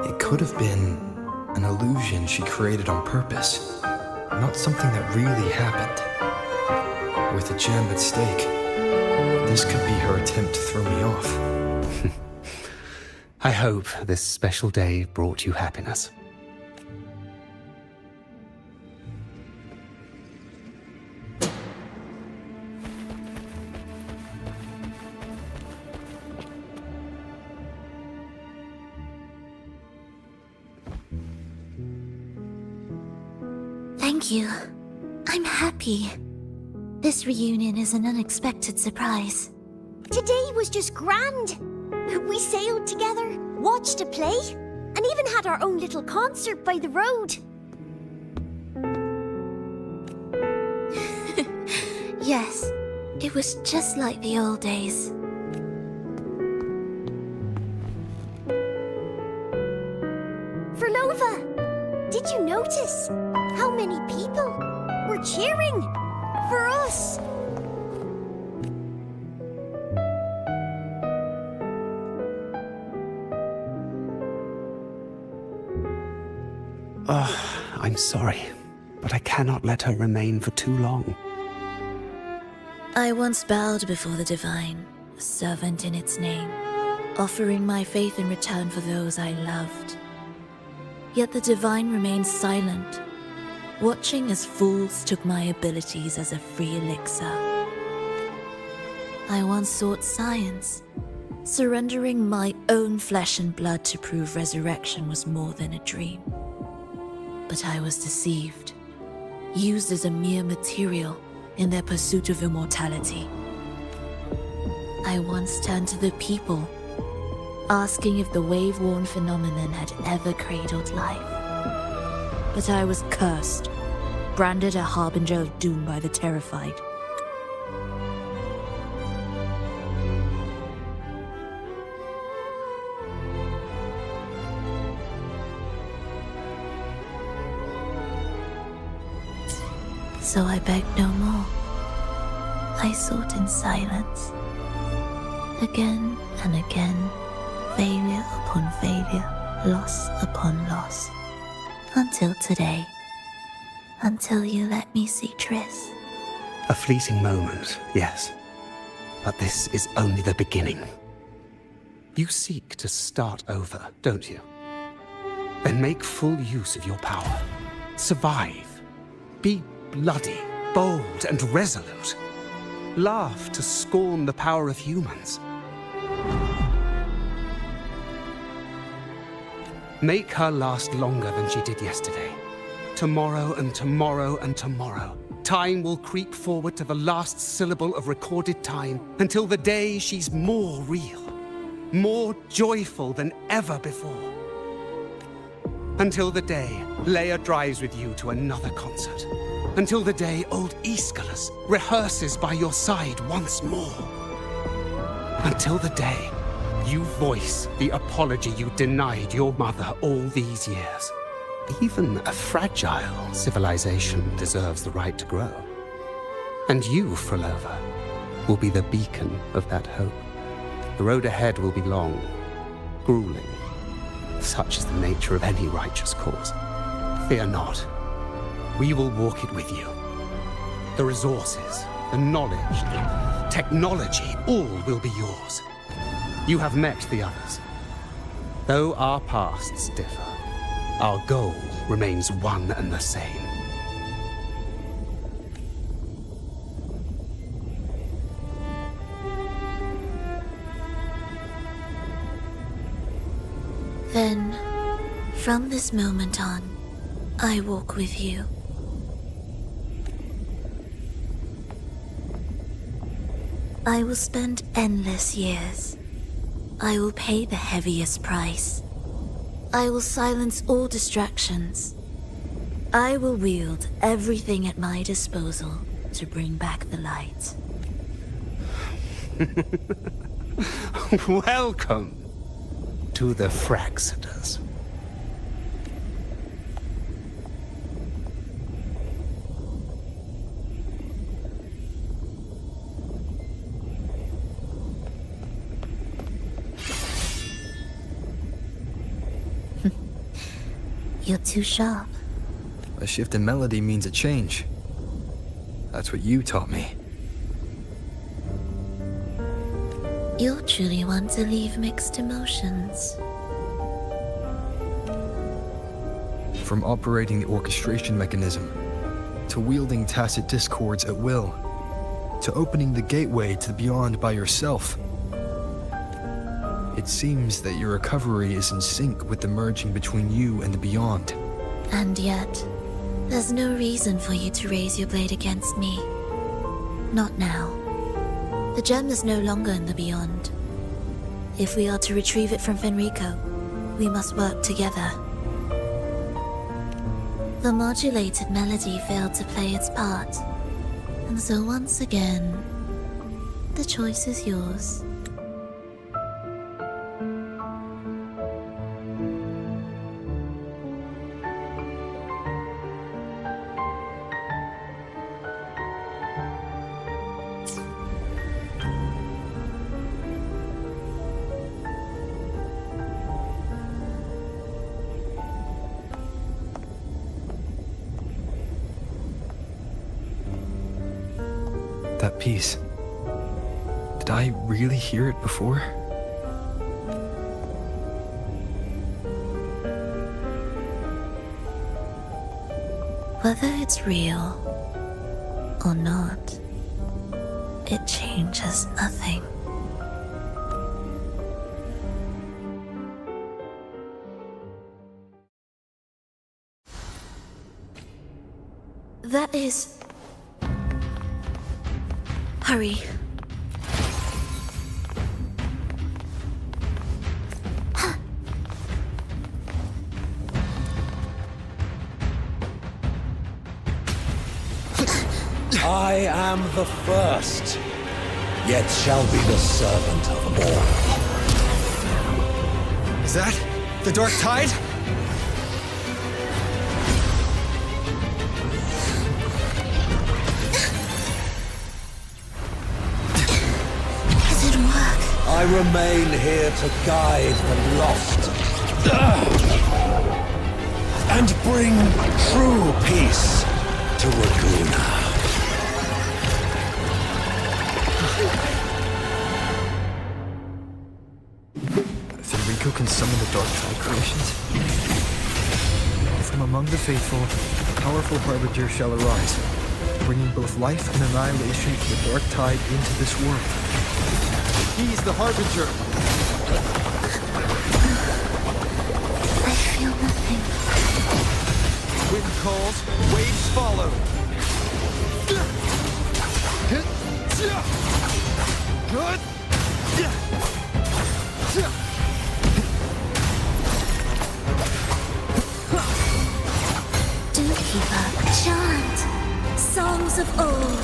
It could have been an illusion she created on purpose, not something that really happened. With a gem at stake, this could be her attempt to throw me off. I hope this special day brought you happiness. Thank you. I'm happy. This reunion is an unexpected surprise. Today was just grand. We sailed together, watched a play, and even had our own little concert by the road. Yes, it was just like the old days. Verlova, did you notice how many people were cheering for us? I'm sorry, but I cannot let her remain for too long. I once bowed before the divine, a servant in its name, offering my faith in return for those I loved. Yet the divine remained silent, watching as fools took my abilities as a free elixir. I once sought science, surrendering my own flesh and blood to prove resurrection was more than a dream. But I was deceived, used as a mere material in their pursuit of immortality. I once turned to the people, asking if the wave-worn phenomenon had ever cradled life. But I was cursed, branded a harbinger of doom by the terrified. So I begged no more. I sought in silence. Again and again, failure upon failure, loss upon loss. Until today. Until you let me see Triss. A fleeting moment, yes. But this is only the beginning. You seek to start over, don't you? Then make full use of your power. Survive. Be bloody, bold, and resolute. Laugh to scorn the power of humans. Make her last longer than she did yesterday. Tomorrow and tomorrow and tomorrow. Time will creep forward to the last syllable of recorded time until the day she's more real, more joyful than ever before. Until the day Leia drives with you to another concert. Until the day old Aeschylus rehearses by your side once more. Until the day you voice the apology you denied your mother all these years. Even a fragile civilization deserves the right to grow. And you, Frolova, will be the beacon of that hope. The road ahead will be long, grueling. Such is the nature of any righteous cause. Fear not. We will walk it with you. The resources, the knowledge, the technology, all will be yours. You have met the others. Though our pasts differ, our goal remains one and the same. Then, from this moment on, I walk with you. I will spend endless years. I will pay the heaviest price. I will silence all distractions. I will wield everything at my disposal to bring back the light. Welcome to the Fraxiters. You're too sharp. A shift in melody means a change. That's what you taught me. You'll truly want to leave mixed emotions. From operating the orchestration mechanism, to wielding tacit discords at will, to opening the gateway to the beyond by yourself. It seems that your recovery is in sync with the merging between you and the beyond. And yet, there's no reason for you to raise your blade against me. Not now. The gem is no longer in the beyond. If we are to retrieve it from Fenrico, we must work together. The modulated melody failed to play its part, and so once again, the choice is yours. That piece. Did I really hear it before? Whether it's real or not, it changes nothing. That is... Hurry. I am the first, yet shall be the servant of all. Is that the Dark Tide? I remain here to guide the lost and bring true peace to Raguna. Fenrico can summon the Dark Tide creations? From among the faithful, a powerful harbinger shall arise, bringing both life and annihilation of the Dark Tide into this world. He's the Harbinger. I feel nothing. Wind calls, waves follow. Do keep up. Chant songs of old.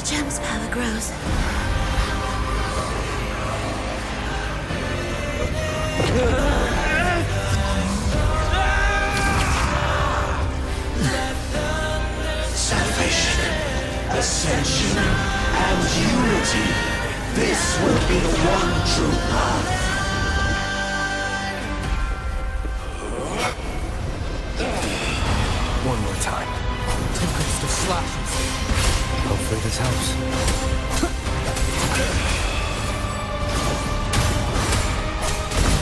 Gem's power grows. Salvation, ascension, and unity. This will be the one true path. One more time. Tempest of slashes. Hopefully this helps.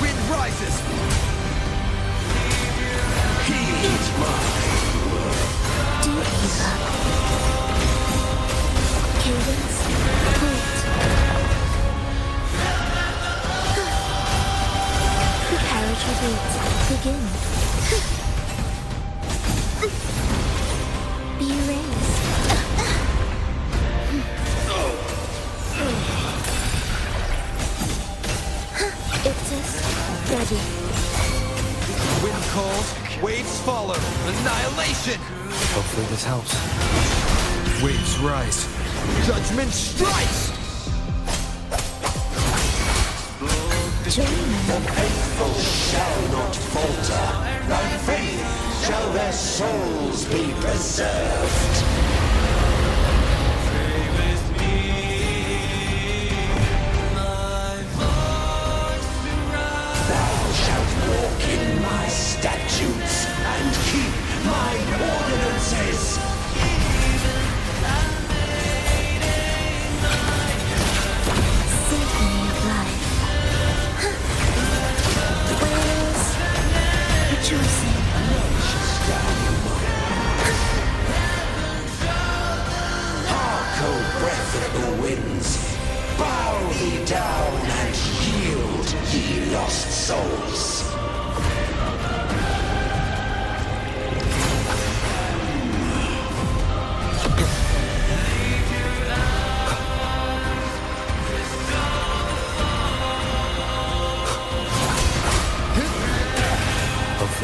Wind rises. Heed mine. Do keep up. Cadence, hold. Carriage reveals. Begin. Be raised. Ipsis, ready. Wind calls, waves follow. Annihilation. Hopefully this helps. Waves rise. Judgment strikes. The faithful shall not falter. By faith shall their souls be preserved.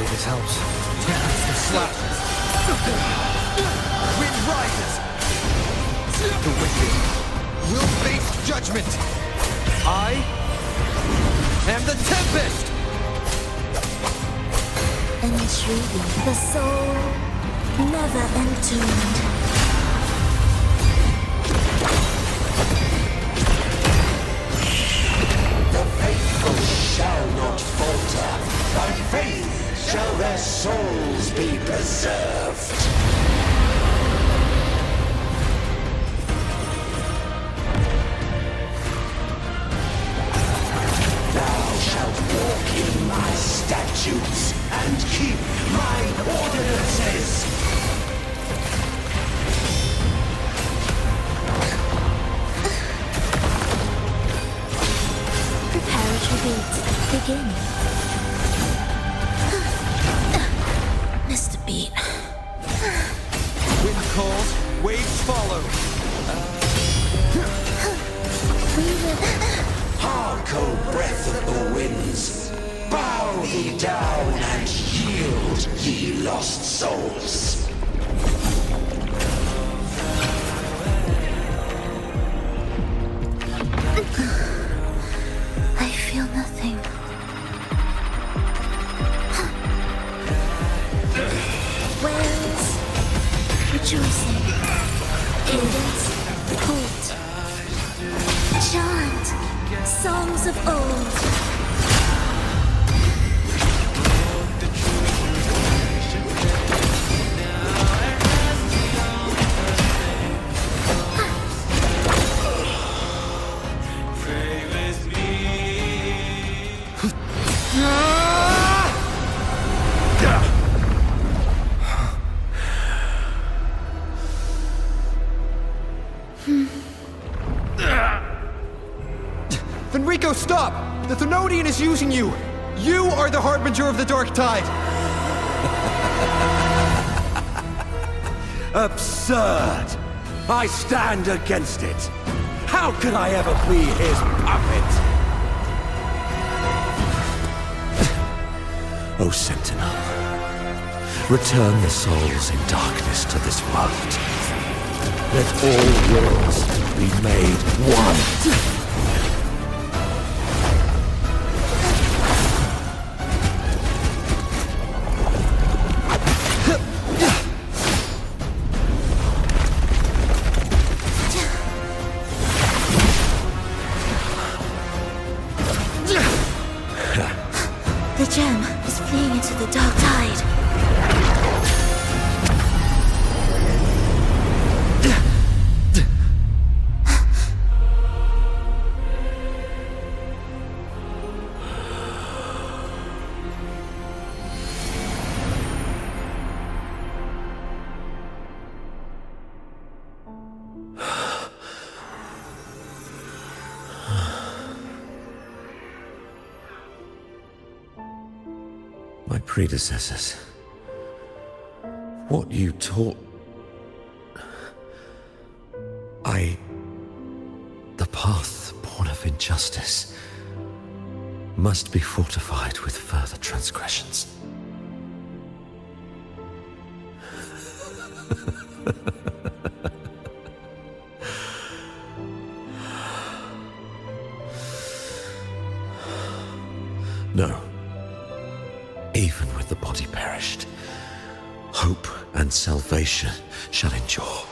Hopefully this helps. Some slashes. Wind rises. The wicked will face judgment. I am the Tempest. Intriguing. The soul never entombed. The faithful shall not falter. By faith shall their souls be preserved. Thou shalt walk in my statutes and keep my ordinances. Preparatory beats begin. Missed a beat. Wind calls, waves follow. Hark, O breath of the winds, bow thee down and yield, ye lost souls. I feel nothing. Wails, rejoicing, cadence, holt, chant, songs of old. Fenrico, stop! The Thenodian is using you! You are the harbinger of the Dark Tide! Absurd! I stand against it! How could I ever be his puppet? O Sentinel, return the souls in darkness to this world. Let all worlds be made one. The gem is fleeing into the dark tide. My predecessors. What you taught... The path born of injustice must be fortified with further transgressions. No. Even with the body perished, hope and salvation shall endure.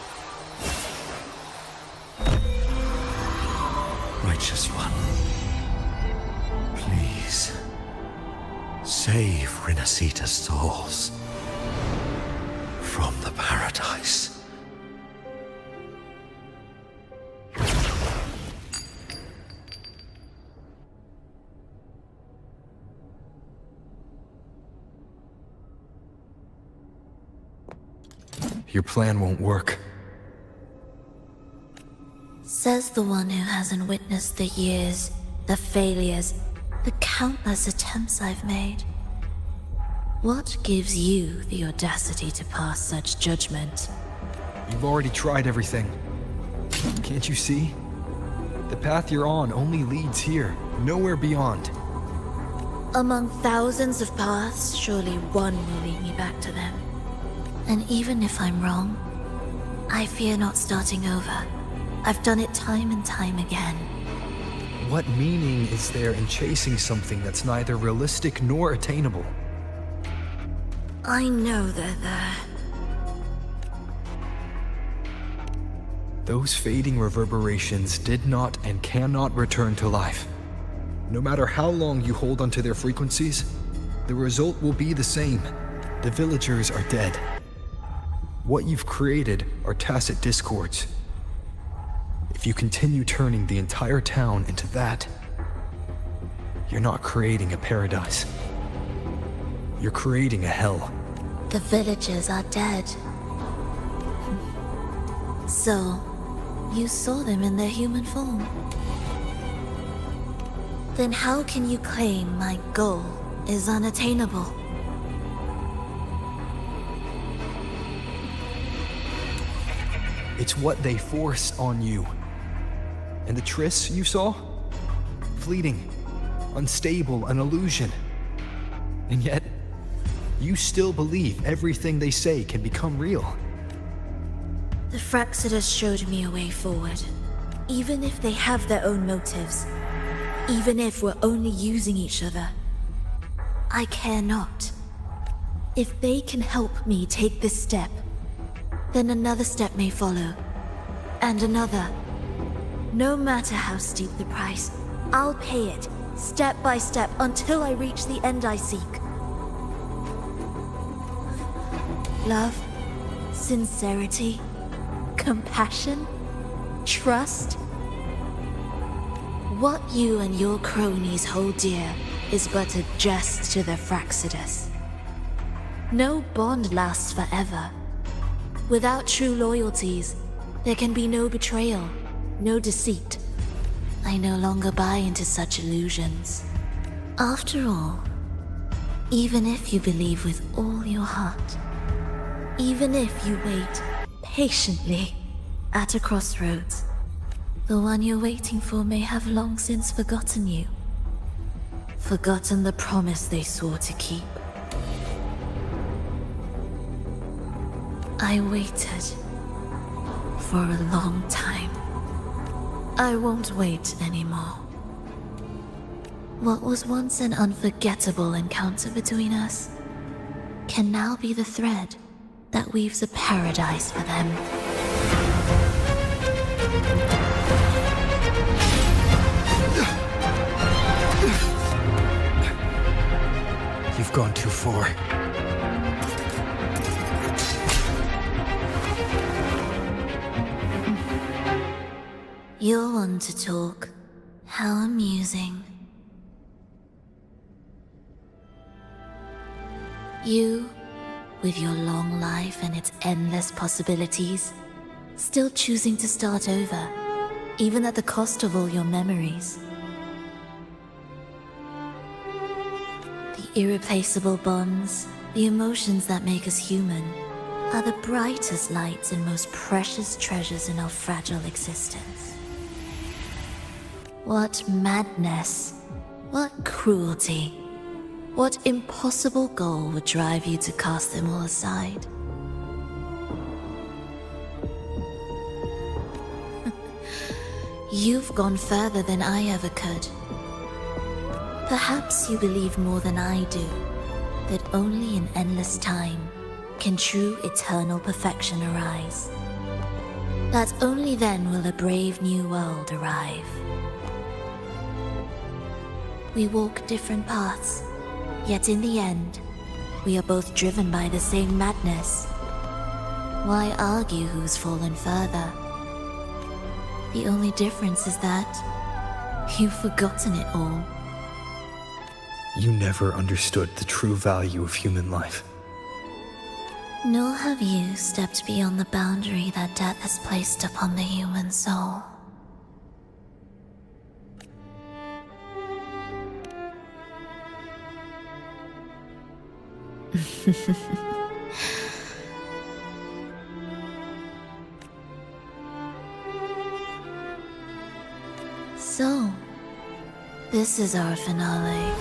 Righteous One, please save Renacita's souls from the paradise. Your plan won't work. Says the one who hasn't witnessed the years, the failures, the countless attempts I've made. What gives you the audacity to pass such judgment? You've already tried everything. Can't you see? The path you're on only leads here, nowhere beyond. Among thousands of paths, surely one will lead me back to them. And even if I'm wrong, I fear not starting over. I've done it time and time again. What meaning is there in chasing something that's neither realistic nor attainable? I know they're there. Those fading reverberations did not and cannot return to life. No matter how long you hold onto their frequencies, the result will be the same. The villagers are dead. What you've created are tacit discords. If you continue turning the entire town into that, you're not creating a paradise. You're creating a hell. The villagers are dead. So, you saw them in their human form. Then how can you claim my goal is unattainable? It's what they forced on you. And the trysts you saw? Fleeting, unstable, an illusion. And yet, you still believe everything they say can become real. The Fraxidus showed me a way forward. Even if they have their own motives, even if we're only using each other, I care not. If they can help me take this step, then another step may follow, and another. No matter how steep the price, I'll pay it, step by step, until I reach the end I seek. Love, sincerity, compassion, trust. What you and your cronies hold dear is but a jest to the Fraxidus. No bond lasts forever. Without true loyalties, there can be no betrayal, no deceit. I no longer buy into such illusions. After all, even if you believe with all your heart, even if you wait patiently at a crossroads, the one you're waiting for may have long since forgotten you. Forgotten the promise they swore to keep. I waited for a long time. I won't wait anymore. What was once an unforgettable encounter between us can now be the thread that weaves a paradise for them. You've gone too far. You're one to talk. How amusing. You, with your long life and its endless possibilities, still choosing to start over, even at the cost of all your memories. The irreplaceable bonds, the emotions that make us human, are the brightest lights and most precious treasures in our fragile existence. What madness, what cruelty, what impossible goal would drive you to cast them all aside? You've gone further than I ever could. Perhaps you believe more than I do, that only in endless time can true eternal perfection arise. That only then will a brave new world arrive. We walk different paths, yet in the end, we are both driven by the same madness. Why argue who's fallen further? The only difference is that you've forgotten it all. You never understood the true value of human life. Nor have you stepped beyond the boundary that death has placed upon the human soul. So, this is our finale.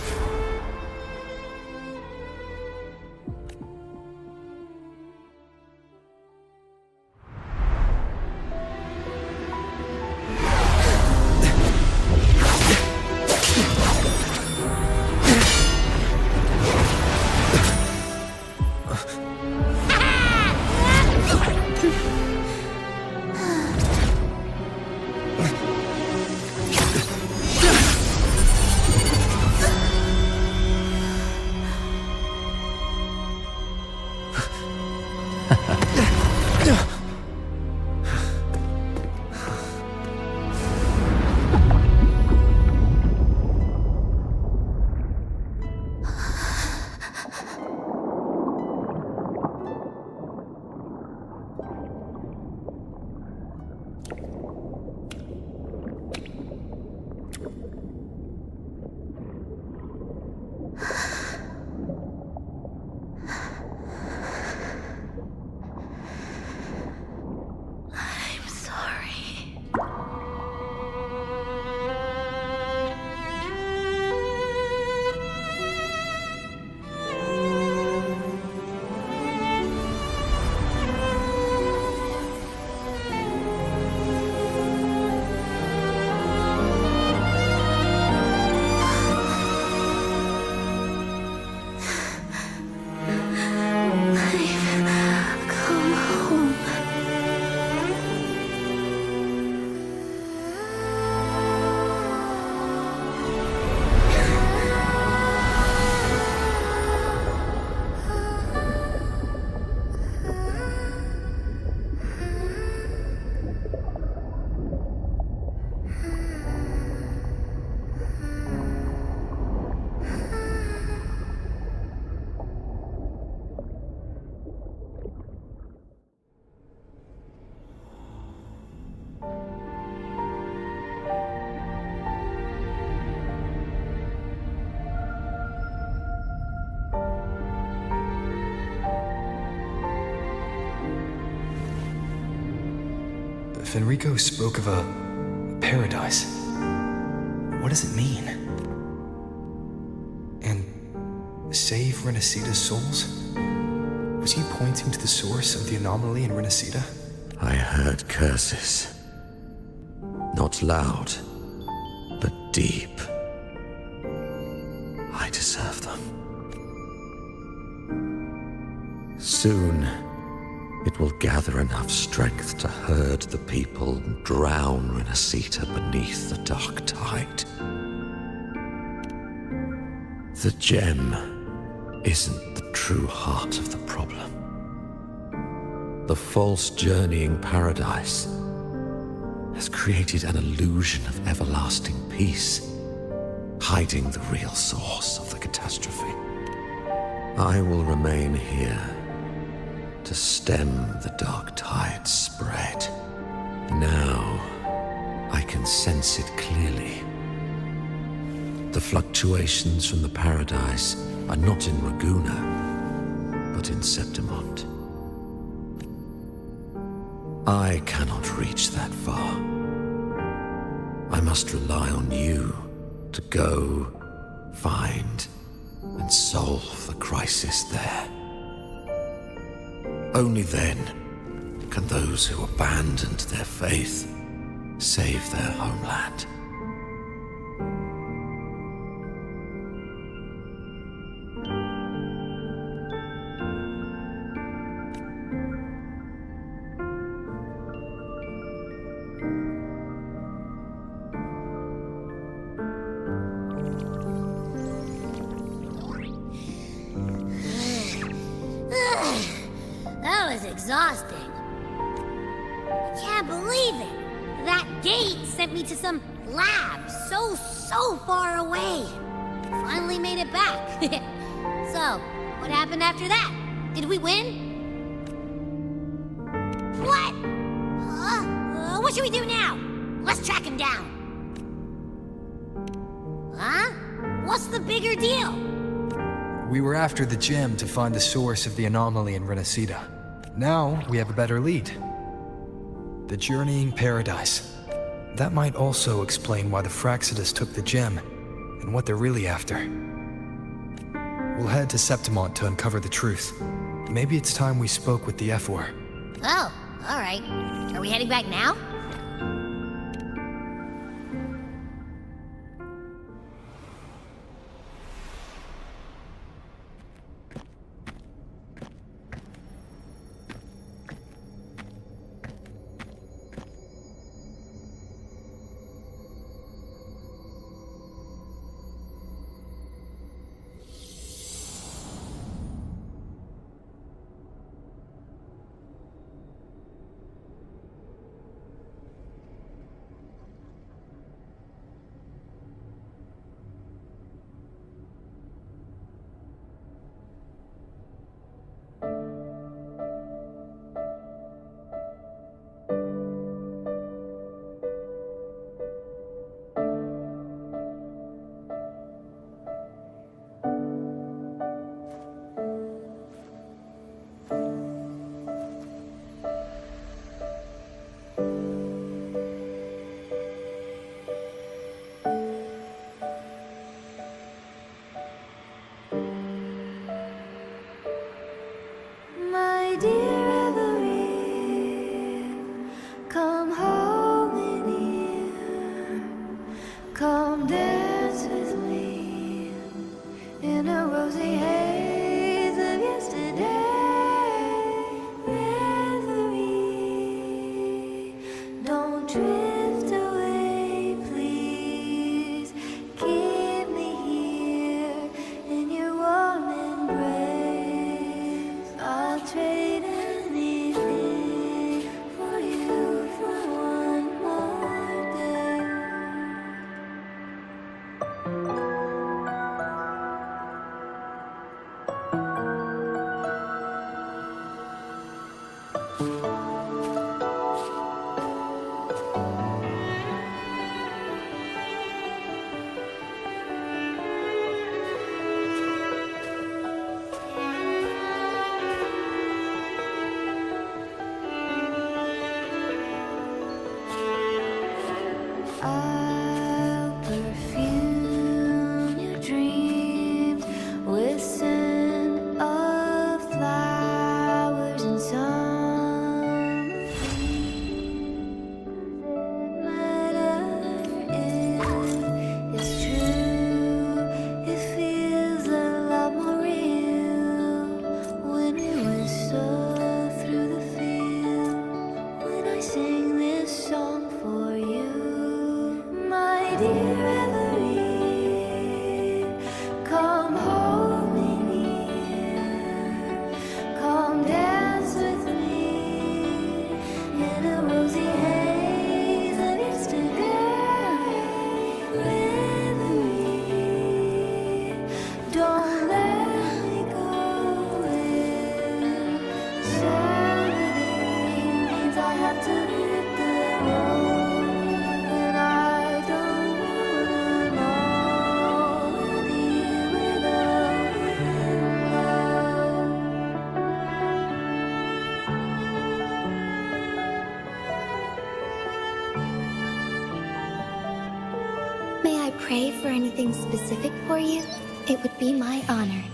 I'm sorry. I've come home. Fenrico spoke of a paradise. What does it mean? And save Renacita's souls? Was he pointing to the source of the anomaly in Renacita? I heard curses. Not loud, but deep. I deserve them. Soon, it will gather enough strength to herd the people and drown Renacita beneath the dark tide. The gem isn't the true heart of the problem. The false journeying paradise has created an illusion of everlasting peace, hiding the real source of the catastrophe. I will remain here to stem the dark tide's spread. Now, I can sense it clearly. The fluctuations from the paradise are not in Raguna, but in Septimont. I cannot reach that far. I must rely on you to go, find, and solve the crisis there. Only then can those who abandoned their faith save their homeland. That was exhausting. I can't believe it. That gate sent me to some lab so far away. Finally made it back. So, what happened after that? Did we win? What? What should we do now? Let's track him down. Huh? What's the bigger deal? We were after the gem to find the source of the anomaly in Renacita. Now, we have a better lead. The journeying paradise. That might also explain why the Fraxidas took the gem, and what they're really after. We'll head to Septimont to uncover the truth. Maybe it's time we spoke with the Ephor. Oh, alright. Are we heading back now? trade anything for you for one more day. I'll perfume your dreams with scent of flowers and sun. It's true, it feels a lot more real when we whistle through the field. When I sing this song for you, my dear Reverie, come hold me near, come dance with me in a rosy haze of yesterday. Reverie, don't let me go. Insanity means I have to hit the road, and I don't wanna know any without love. May I pray for anything specific for you? It would be my honor.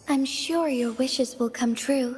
I'm sure your wishes will come true.